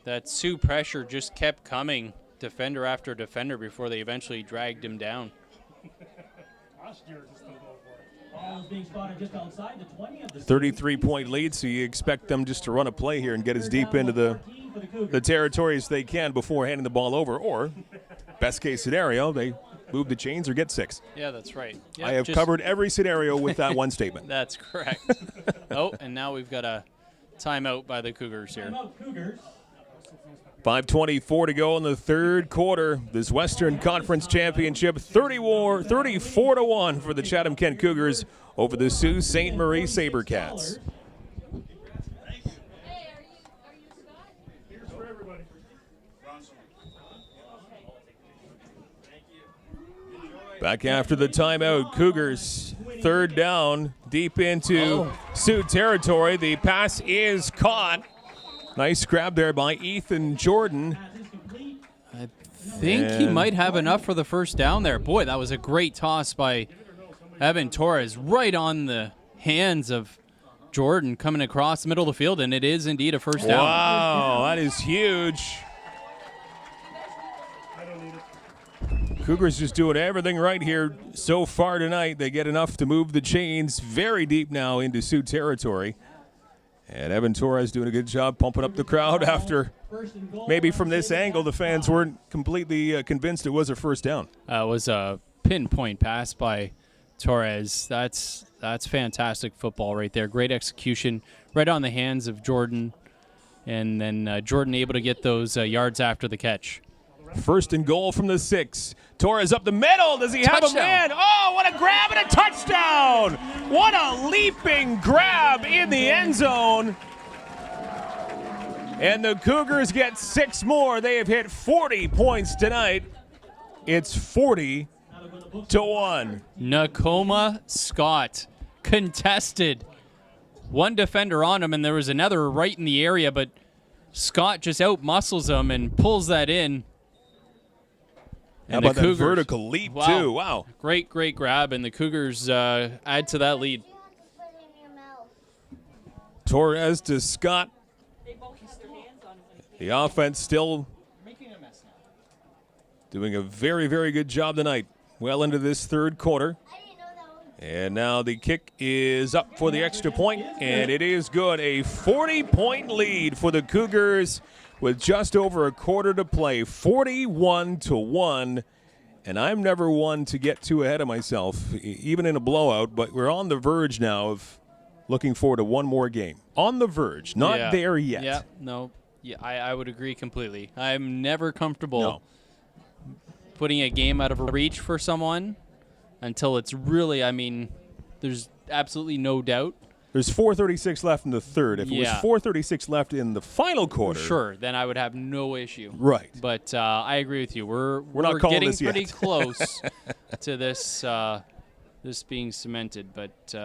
that Sioux pressure just kept coming, defender after defender, before they eventually dragged him down. 33-point lead, so you expect them just to run a play here and get as deep into the territory as they can before handing the ball over. Or, best case scenario, they move the chains or get 6. Yeah, that's right. Yep, I have covered every scenario with that one statement. That's correct. Oh, and now we've got a timeout by the Cougars here. 5:24 to go in the third quarter. This Western Conference Championship, 34-1 for the Chatham-Kent Cougars over the Sault Ste. Marie Sabercats. Back after the timeout, Cougars third down, deep into Sioux territory. The pass is caught. Nice grab there by Ethan Jordan. I think he might have enough for the first down there. Boy, that was a great toss by Evan Torres right on the hands of Jordan coming across the middle of the field, and it is indeed a first down. Wow, that is huge. Cougars just doing everything right here so far tonight. They get enough to move the chains very deep now into Sioux territory. And Evan Torres doing a good job pumping up the crowd after maybe from this angle the fans weren't completely convinced it was a first down. It was a pinpoint pass by Torres. That's fantastic football right there. Great execution right on the hands of Jordan. And then Jordan able to get those yards after the catch. First and goal from the 6. Torres up the middle. Does he have a man? Oh, what a grab and a touchdown! What a leaping grab in the end zone. And the Cougars get 6 more. They have hit 40 points tonight. It's 40-1. Nakoma Scott contested. One defender on him, and there was another right in the area, but Scott just out-muscles him and pulls that in. How And the about that Cougars, vertical leap, wow, too? Wow. Great grab, and the Cougars add to that lead. Torres to Scott. They both had their hands on it when it came. The offense still Making a mess now. doing a very, very good job tonight. Well into this third quarter. And now the kick is up for the extra point, and it is good. A 40-point lead for the Cougars with just over a quarter to play, 41-1. And I'm never one to get too ahead of myself, even in a blowout, but we're on the verge now of looking forward to one more game. On the verge, not there yet. Yeah, no. Yeah, I would agree completely. I'm never comfortable putting a game out of reach for someone until it's really, I mean, there's absolutely no doubt. There's 4:36 left in the third. If it was Yeah. 4:36 left in the final quarter. Sure, then I would have no issue. Right. But I agree with you. We're not calling getting this yet. pretty close to this this being cemented. But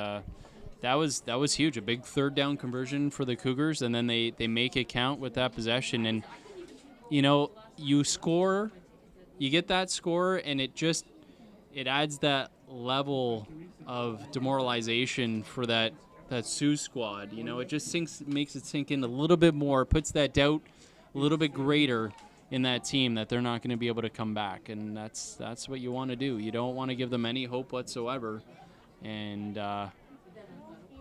that was huge. A big third down conversion for the Cougars, and then they make it count with that possession. And, you know, you score, you get that score, and it adds that level of demoralization for that Sioux squad. You know, it just makes it sink in a little bit more, puts that doubt a little bit greater in that team that they're not going to be able to come back. And that's what you want to do. You don't want to give them any hope whatsoever. And,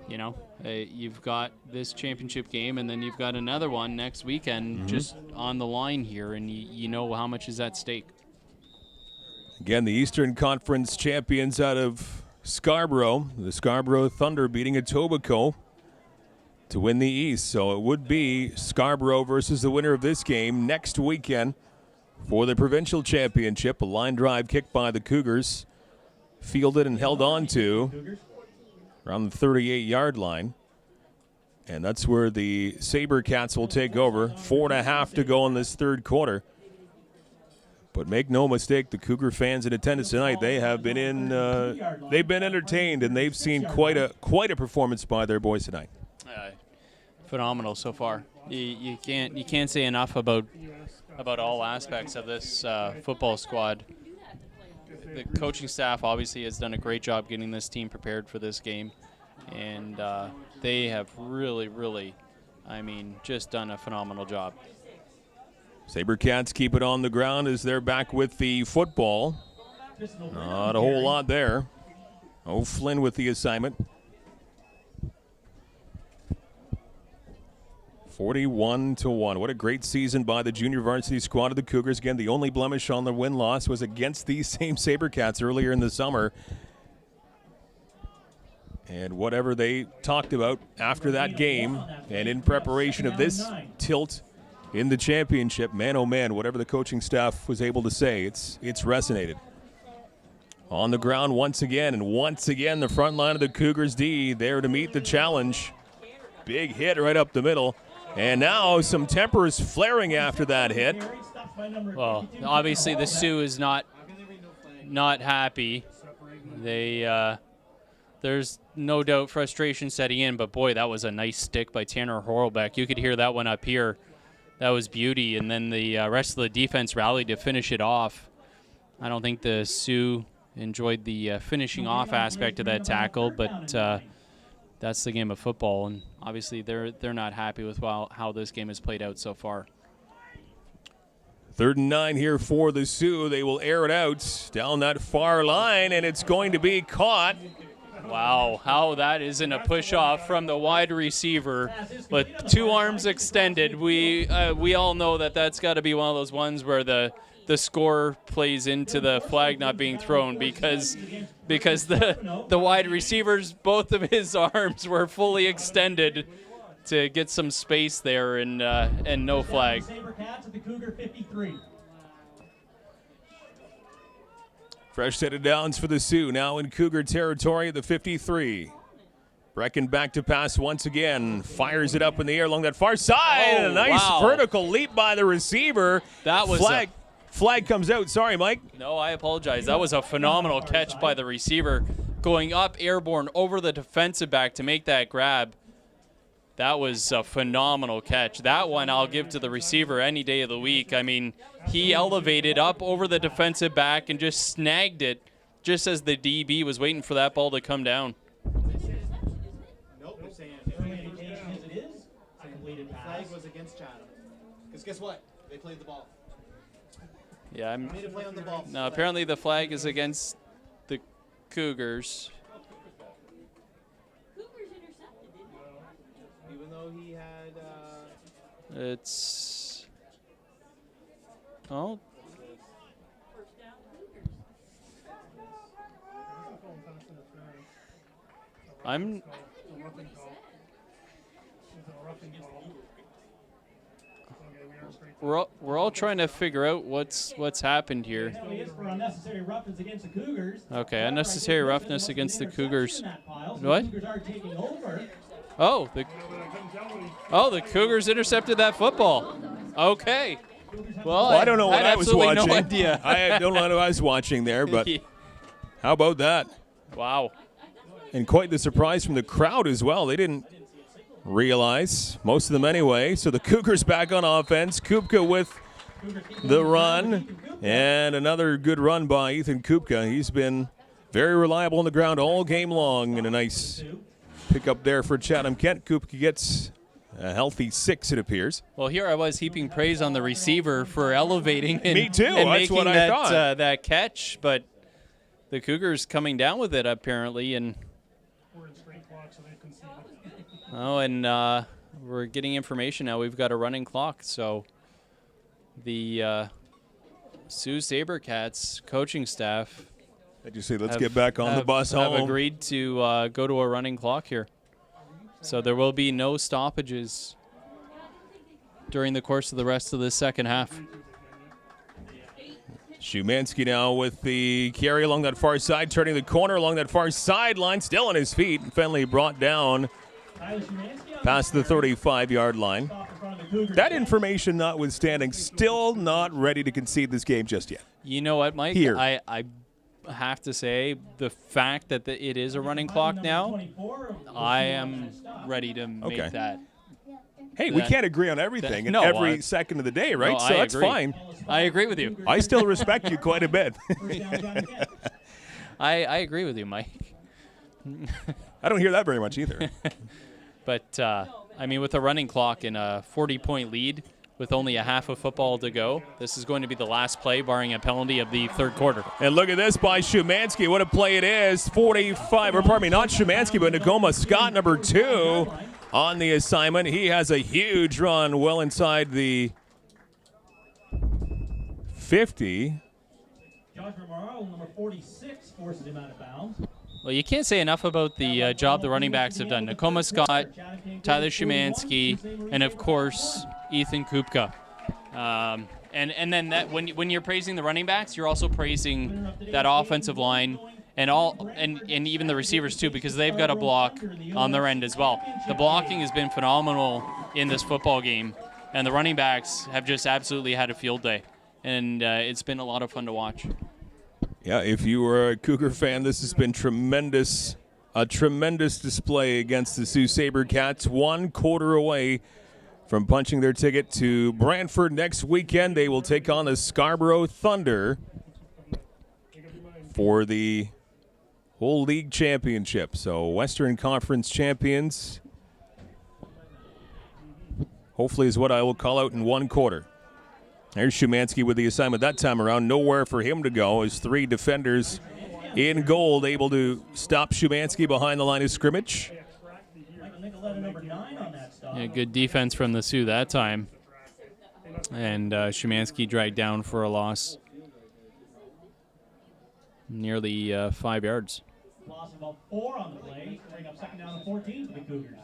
you know, you've got this championship game, and then you've got another one next weekend just on the line here, and you know how much is at stake. Again, the Eastern Conference champions out of Scarborough, the Scarborough Thunder beating Etobicoke to win the East. So it would be Scarborough versus the winner of this game next weekend for the provincial championship. A line drive kick by the Cougars, fielded and held on to around the 38-yard line. And that's where the Sabercats will take over. 4.5 to go in this third quarter. But make no mistake, the Cougar fans in attendance tonight, they have been they've been entertained, and they've seen quite a performance by their boys tonight. Phenomenal so far. You can't say enough about all aspects of this football squad. The coaching staff obviously has done a great job getting this team prepared for this game, and they have really, I mean, just done a phenomenal job. Sabercats keep it on the ground as they're back with the football. Not a whole lot there. O'Flynn with the assignment. 41-1. What a great season by the junior varsity squad of the Cougars. Again, the only blemish on the win-loss was against these same Sabercats earlier in the summer. And whatever they talked about after that game and in preparation of this tilt in the championship, man, oh man, whatever the coaching staff was able to say, it's resonated. On the ground once again, and once again the front line of the Cougars D there to meet the challenge. Big hit right up the middle. And now some tempers flaring after that hit. Well, obviously the Sioux is not happy. There's no doubt frustration setting in, but boy, that was a nice stick by Tanner Horlbeck. You could hear that one up here. That was beauty, and then the rest of the defense rallied to finish it off. I don't think the Sioux enjoyed the finishing off aspect of that tackle, but that's the game of football, and obviously they're not happy with how this game has played out so far. 3rd and 9 here for the Sioux. They will air it out down that far line, and it's going to be caught. Wow, how that isn't a push-off from the wide receiver, but 2 arms extended. We all know that's got to be one of those ones where the score plays into the flag not being thrown because the wide receivers, both of his arms were fully extended to get some space there, and no flag. Sabercats at the Cougar 53. Fresh set of downs for the Sioux, now in Cougar territory at the 53. Brecken back to pass once again, fires it up in the air along that far side. Oh, a nice wow. vertical leap by the receiver. That was flag comes out. Sorry, Mike. No, I apologize. That was a phenomenal catch by the receiver, going up airborne over the defensive back to make that grab. That was a phenomenal catch. That one I'll give to the receiver any day of the week. I mean, he elevated up over the defensive back and just snagged it just as the DB was waiting for that ball to come down. Nope, they're saying It is a completed the pass. flag was against Chatham. Because guess what? They played the ball. Yeah, They made a play on the ball. no, apparently the flag is against the Cougars. Cougars intercepted, didn't they? Even though he had. It's oh, First down, Cougars. I'm we're all trying to figure out what's happened here. Penalty is for unnecessary roughness against the Cougars. Okay, unnecessary roughness against the Cougars. What? What? Cougars are taking over. Oh, the Cougars intercepted that football. Okay. Well, I don't know what had I was absolutely watching. No idea. I don't know what I was watching there, but how about that? Wow. And quite the surprise from the crowd as well. They didn't realize, most of them anyway. So the Cougars back on offense. Kupka with the run. And another good run by Ethan Kupka. He's been very reliable on the ground all game long. And a nice pick up there for Chatham-Kent. Kupka gets a healthy 6, it appears. Well, here I was heaping praise on the receiver for elevating and, Me too. and That's making what I that, thought. That catch, but the Cougars coming down with it apparently, and We're in straight clock, so they conceded. oh, and we're getting information now. We've got a running clock, so the Sault Sabercats coaching staff I just say, let's have- get back on the bus have home. agreed to go to a running clock here. So there will be no stoppages during the course of the rest of the second half. Shumansky now with the carry along that far side, turning the corner along that far sideline, still on his feet. Finally brought down past the 35-yard line. That information notwithstanding, still not ready to concede this game just yet. You know what, Mike? Here. I have to say the fact that it is a running clock now, I am ready to make Okay. that. Hey, we That- can't agree on everything no, every I- second of the day, right? No, So I that's agree. fine. I agree with you. I still respect you quite a bit. I agree with you, Mike. I don't hear that very much either. But, I mean, with a running clock and a 40-point lead with only a half of football to go, this is going to be the last play, barring a penalty, of the third quarter. And look at this by Shumansky. What a play it is. 45, or pardon me, not Shumansky, but Nakoma Scott, number 2, on the assignment. He has a huge run well inside the 50. Josh Romero, number 46, forces him out of bounds. Well, you can't say enough about the job the running backs have done. Nakoma Scott, Tyler Shumansky, and, of course, Ethan Kupka. And then that when you're praising the running backs, you're also praising that offensive line and even the receivers too, because they've got a block on their end as well. The blocking has been phenomenal in this football game, and the running backs have just absolutely had a field day, and it's been a lot of fun to watch. Yeah, if you were a Cougar fan, this has been tremendous. A tremendous display against the Sault Sabercats. 1 quarter away from punching their ticket to Brantford next weekend. They will take on the Scarborough Thunder for the whole league championship. So Western Conference champions, hopefully, is what I will call out in 1 quarter. There's Shumansky with the assignment that time around. Nowhere for him to go as 3 defenders in gold able to stop Shumansky behind the line of scrimmage. Yeah, good defense from the Sioux that time. And Shumansky dragged down for a loss. Nearly 5 yards. Loss of about 4 on the play, bring up second down and 14 for the Cougars.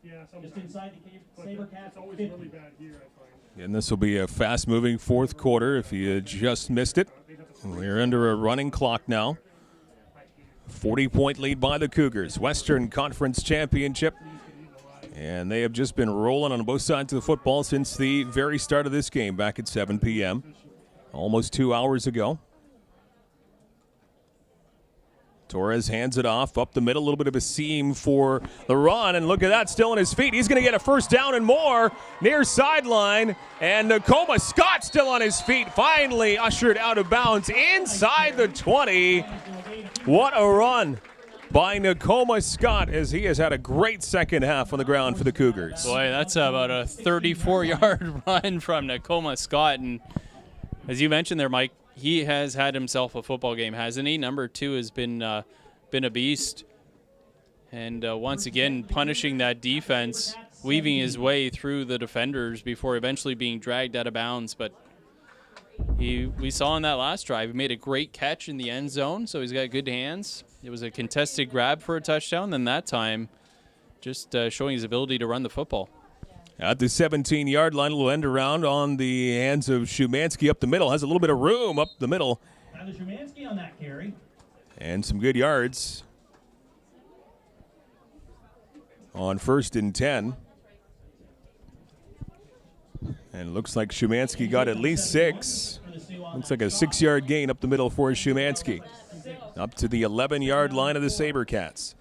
Yeah, Just inside the Sabercats. it's always 50. really bad here, I find. And this will be a fast-moving 4th quarter if you just missed it. We're under a running clock now. 40-point lead by the Cougars. Western Conference Championship. And they have just been rolling on both sides of the football since the very start of this game back at 7 p.m. Almost 2 hours ago. Torres hands it off up the middle, a little bit of a seam for the run, and look at that, still on his feet. He's going to get a first down and more near sideline, and Nakoma Scott still on his feet, finally ushered out of bounds inside the 20. What a run by Nakoma Scott, as he has had a great second half on the ground for the Cougars. Boy, that's about a 34-yard run from Nakoma Scott, and as you mentioned there, Mike, he has had himself a football game, hasn't he? Number 2 has been a beast. And once again, punishing that defense, weaving his way through the defenders before eventually being dragged out of bounds. But we saw in that last drive, he made a great catch in the end zone, so he's got good hands. It was a contested grab for a touchdown. Then that time, just showing his ability to run the football. At the 17-yard line, a little end around on the hands of Shumansky up the middle. Has a little bit of room up the middle. Tyler Shumansky on that carry. And some good yards on 1st and 10. And it looks like Shumansky got at least 6. Looks like a 6-yard gain up the middle for Shumansky. Up to the 11-yard line of the Sabercats.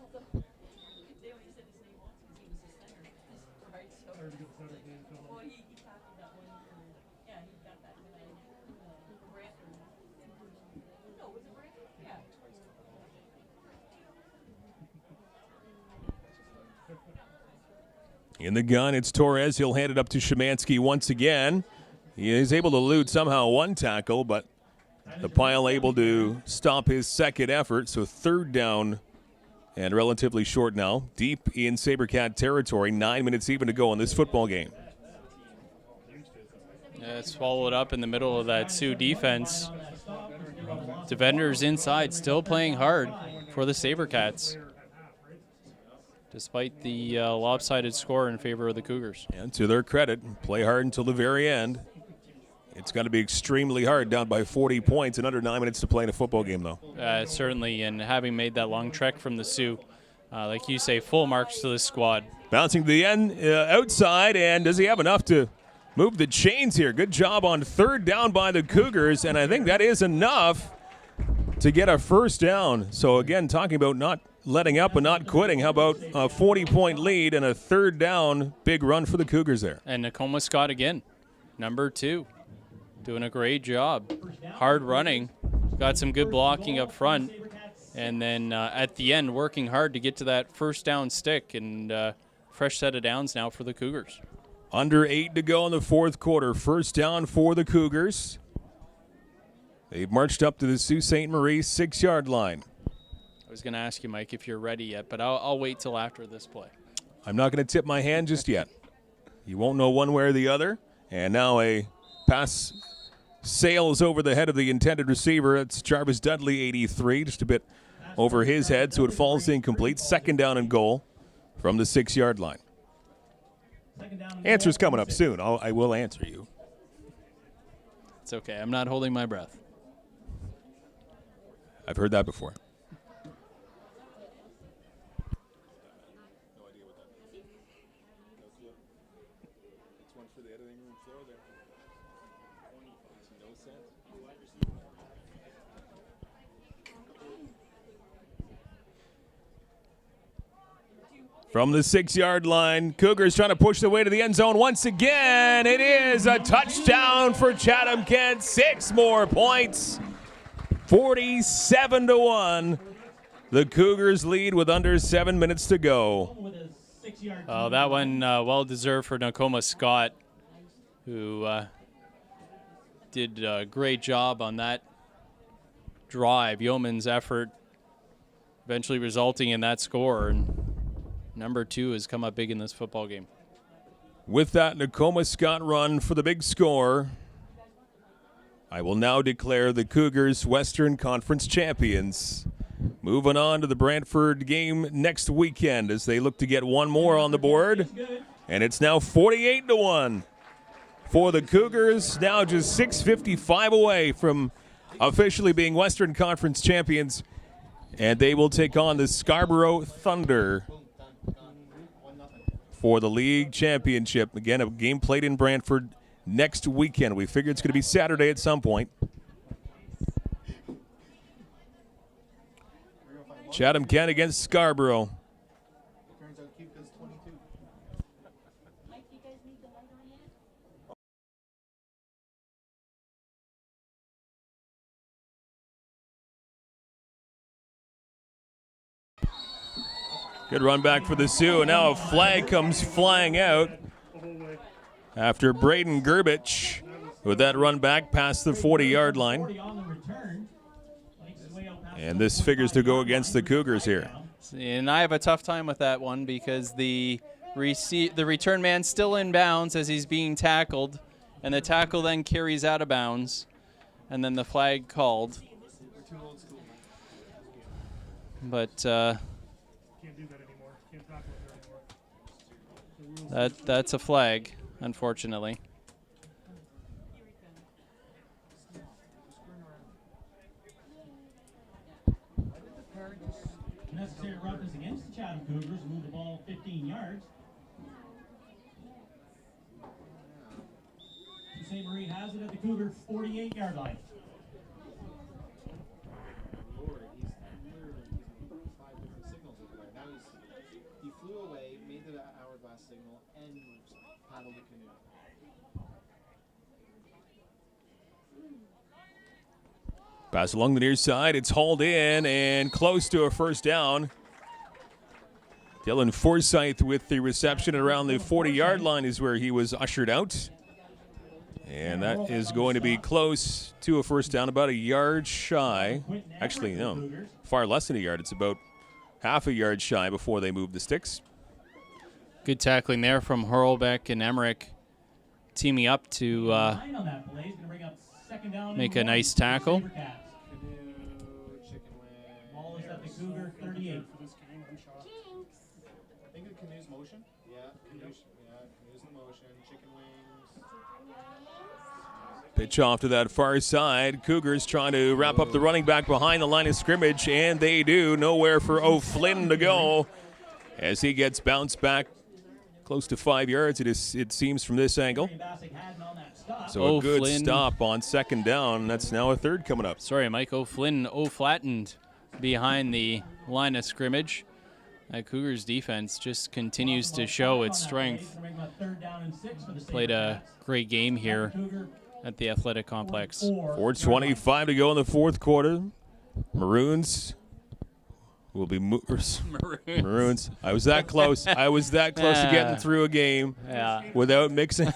In the gun, it's Torres. He'll hand it up to Shumansky once again. He is able to elude somehow one tackle, but the Pile able to stop his second effort. So 3rd down and relatively short now. Deep in Sabercat territory. 9 minutes even to go in this football game. Yeah, it's swallowed up in the middle of that Sioux defense. Defenders inside still playing hard for the Sabercats, despite the lopsided score in favor of the Cougars. And to their credit, play hard until the very end. It's going to be extremely hard, down by 40 points and under 9 minutes to play in a football game, though. Certainly, and having made that long trek from the Sioux, like you say, full marks to this squad. Bouncing to the end, outside, and does he have enough to move the chains here? Good job on 3rd down by the Cougars, and I think that is enough to get a first down. So, again, talking about not letting up and not quitting. How about a 40-point lead and a 3rd down big run for the Cougars there? And Nakoma Scott again, number 2, doing a great job. Hard running, got some good blocking up front, and then at the end working hard to get to that first down stick, and fresh set of downs now for the Cougars. Under 8 to go in the 4th quarter. First down for the Cougars. They've marched up to the Sault Ste. Marie 6-yard line. I was going to ask you, Mike, if you're ready yet, but I'll wait till after this play. I'm not going to tip my hand just yet. You won't know one way or the other. And now a pass sails over the head of the intended receiver. It's Jarvis Dudley, 83, just a bit over his head, so it falls incomplete. 2nd down and goal from the 6-yard line. Answer's coming up soon. I will answer you. It's okay. I'm not holding my breath. I've heard that before. From the 6-yard line, Cougars trying to push their way to the end zone once again. It is a touchdown for Chatham-Kent. 6 more points. 47-1. The Cougars lead with under 7 minutes to go. That one well-deserved for Nakoma Scott, who did a great job on that drive. Yeoman's effort eventually resulting in that score. And number 2 has come up big in this football game. With that Nakoma Scott run for the big score, I will now declare the Cougars Western Conference champions. Moving on to the Brantford game next weekend as they look to get one more on the board. And it's now 48-1 for the Cougars. Now just 6:55 away from officially being Western Conference champions. And they will take on the Scarborough Thunder for the league championship. Again, a game played in Brantford next weekend. We figure it's going to be Saturday at some point. Chatham-Kent against Scarborough. Turns out Cupid's 22. Mike, you guys need the light on yet? Good run back for the Sioux, and now a flag comes flying out after Braden Gerbich with that run back past the 40-yard line. And this figures to go against the Cougars here. And I have a tough time with that one because the return man's still in bounds as he's being tackled, and the tackle then carries out of bounds, and then the flag called. But that's a flag, unfortunately. Necessary roughness against the Chatham Cougars. Move the ball 15 yards. Sault Ste. Marie has it at the Cougar 48-yard line. Lord, he's literally using 5 different signals over there. Now he flew away, made the hourglass signal, and paddled the canoe. Pass along the near side. It's hauled in and close to a first down. Dylan Forsyth with the reception around the 40-yard line is where he was ushered out. And that is going to be close to a first down, about a yard shy. Actually, no, far less than a yard. It's about half a yard shy before they move the sticks. Good tackling there from Hurlbeck and Emmerich, teaming up to make a nice tackle. Ball is at the Cougar 38. I think the canoe's motion. Yeah, canoe's in motion. Chicken wings. Pitch off to that far side. Cougars trying to wrap up the running back behind the line of scrimmage, and they do. Nowhere for O'Flynn to go as he gets bounced back close to 5 yards, it seems, from this angle. So a good stop on second down. That's now a third coming up. Sorry, Mike. O'Flynn flattened behind the line of scrimmage. That Cougars defense just continues to show its strength. Played a great game here at the athletic complex. 4:25 to go in the fourth quarter. Maroons will be Maroons. I was that close. I was that close to getting through a game without mixing.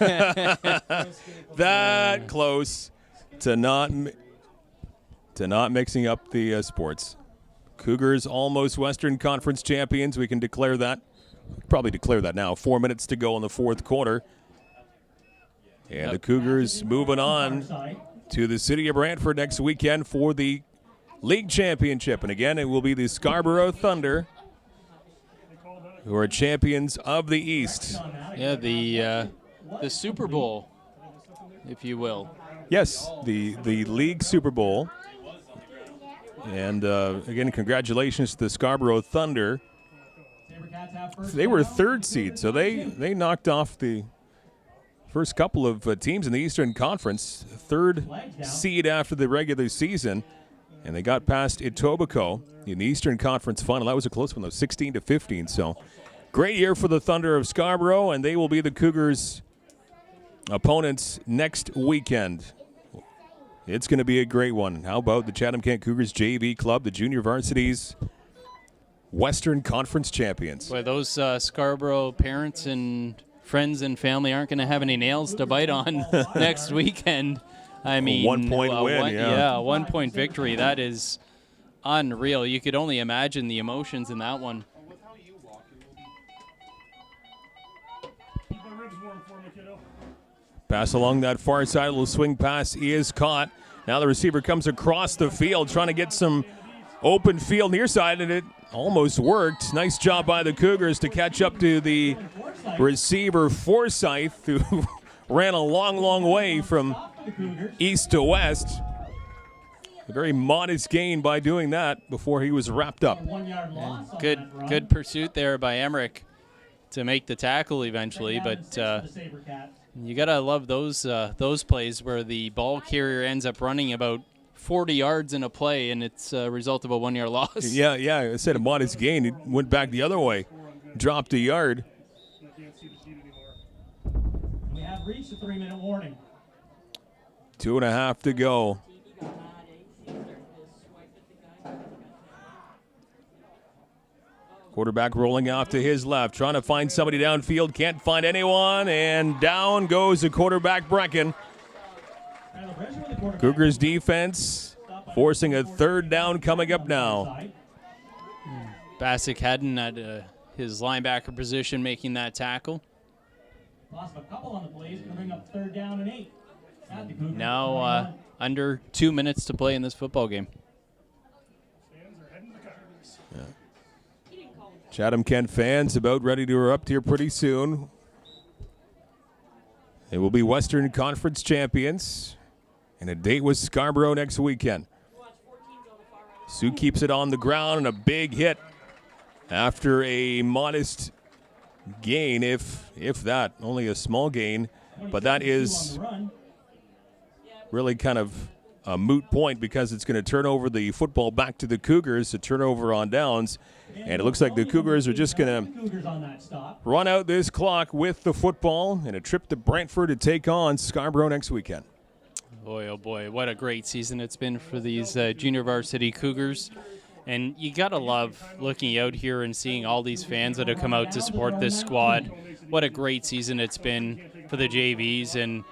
That close to not mixing up the sports. Cougars almost Western Conference champions. We can declare that. Probably declare that now. 4 minutes to go in the fourth quarter. And the Cougars moving on to the city of Brantford next weekend for the league championship. And again, it will be the Scarborough Thunder, who are champions of the East. Yeah, the Super Bowl, if you will. Yes, the league Super Bowl. And again, congratulations to the Scarborough Thunder. They were third seed, so they knocked off the first couple of teams in the Eastern Conference, third seed after the regular season, and they got past Etobicoke in the Eastern Conference final. That was a close one, though, 16-15. So great year for the Thunder of Scarborough, and they will be the Cougars' opponents next weekend. It's going to be a great one. How about the Chatham-Kent Cougars JV Club, the junior varsity's Western Conference champions? Boy, those Scarborough parents and friends and family aren't going to have any nails to bite on next weekend. I mean, 1 point win, yeah, 1 point victory. That is unreal. You could only imagine the emotions in that one. Pass along that far side, a little swing pass is caught. Now the receiver comes across the field trying to get some open field near side, and it almost worked. Nice job by the Cougars to catch up to the receiver Forsyth, who ran a long, long way from east to west. A very modest gain by doing that before he was wrapped up. Good pursuit there by Emmerich to make the tackle eventually, but you gotta love those plays where the ball carrier ends up running about 40 yards in a play, and it's a result of a 1-yard loss. Yeah, I said a modest gain. It went back the other way, dropped a yard. I can't see the sheet anymore. We have reached the 3-minute warning. 2.5 to go. Quarterback rolling off to his left, trying to find somebody downfield, can't find anyone, and down goes the quarterback Brecken. Cougars defense forcing a 3rd down coming up now. Bassick Hedden at his linebacker position making that tackle. Lost a couple on the plays, going to bring up 3rd down and 8. Now under 2 minutes to play in this football game. Chatham-Kent fans about ready to erupt here pretty soon. They will be Western Conference champions, and a date with Scarborough next weekend. Sioux keeps it on the ground, and a big hit after a modest gain, if that, only a small gain. But that is really kind of a moot point because it's going to turn over the football back to the Cougars, a turnover on downs. And it looks like the Cougars are just going to run out this clock with the football and a trip to Brantford to take on Scarborough next weekend. Boy, oh boy, what a great season it's been for these junior varsity Cougars. And you got to love looking out here and seeing all these fans that have come out to support this squad. What a great season it's been for the JVs. And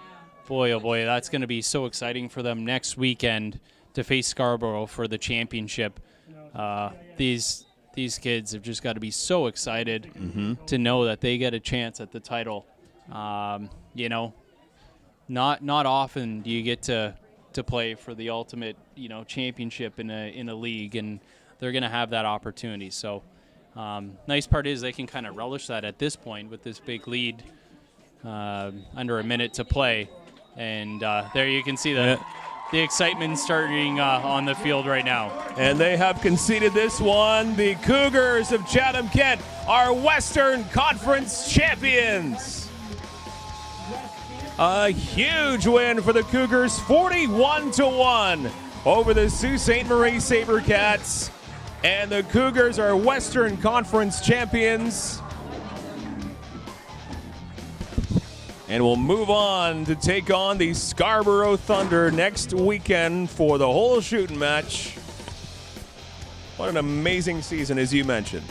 boy, oh boy, that's going to be so exciting for them next weekend to face Scarborough for the championship. These kids have just got to be so excited to know that they get a chance at the title. You know, not often do you get to play for the ultimate, championship in a league, and they're going to have that opportunity. So, nice part is they can kind of relish that at this point with this big lead under a minute to play, and there you can see the excitement starting on the field right now. And they have conceded this one. The Cougars of Chatham-Kent are Western Conference champions. A huge win for the Cougars, 41-1 over the Sault Ste. Marie Sabercats. And the Cougars are Western Conference champions. And we'll move on to take on the Scarborough Thunder next weekend for the whole shooting match. What an amazing season, as you mentioned.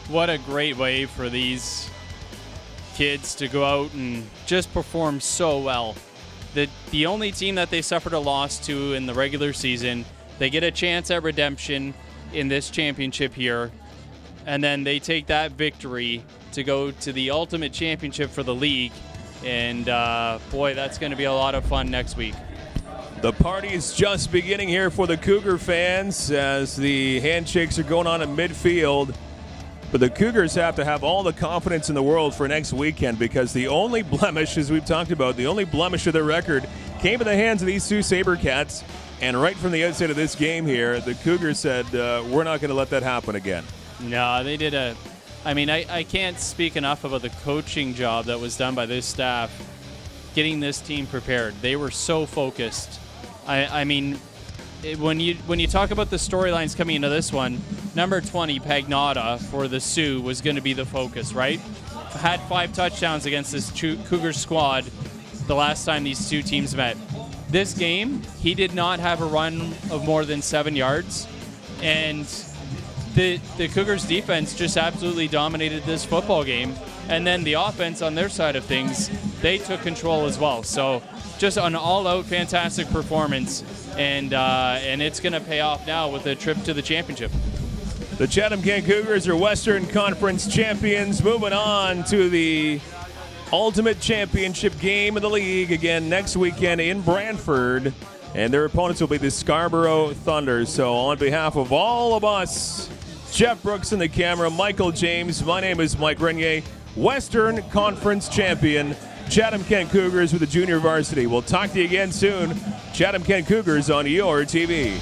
What a great way for these kids to go out and just perform so well. The only team that they suffered a loss to in the regular season, they get a chance at redemption in this championship here, and then they take that victory to go to the ultimate championship for the league. And boy, that's going to be a lot of fun next week. The party is just beginning here for the Cougar fans as the handshakes are going on at midfield. But the Cougars have to have all the confidence in the world for next weekend, because the only blemish, as we've talked about, the only blemish of their record came in the hands of these Sault Sabercats. And right from the outset of this game here, the Cougars said, we're not going to let that happen again. No, they did I can't speak enough about the coaching job that was done by this staff, getting this team prepared. They were so focused. When you talk about the storylines coming into this one, number 20, Pagnotta, for the Sioux was going to be the focus, right? Had 5 touchdowns against this Cougar squad the last time these two teams met. This game, he did not have a run of more than 7 yards, and the Cougars defense just absolutely dominated this football game. And then the offense on their side of things, they took control as well. So just an all-out fantastic performance, and it's going to pay off now with a trip to the championship. The Chatham-Kent Cougars are Western Conference champions, moving on to the ultimate championship game of the league again next weekend in Brantford. And their opponents will be the Scarborough Thunder. So on behalf of all of us, Jeff Brooks in the camera, Michael James, my name is Mike Renier, Western Conference champion, Chatham-Kent Cougars with the junior varsity. We'll talk to you again soon. Chatham-Kent Cougars on your TV.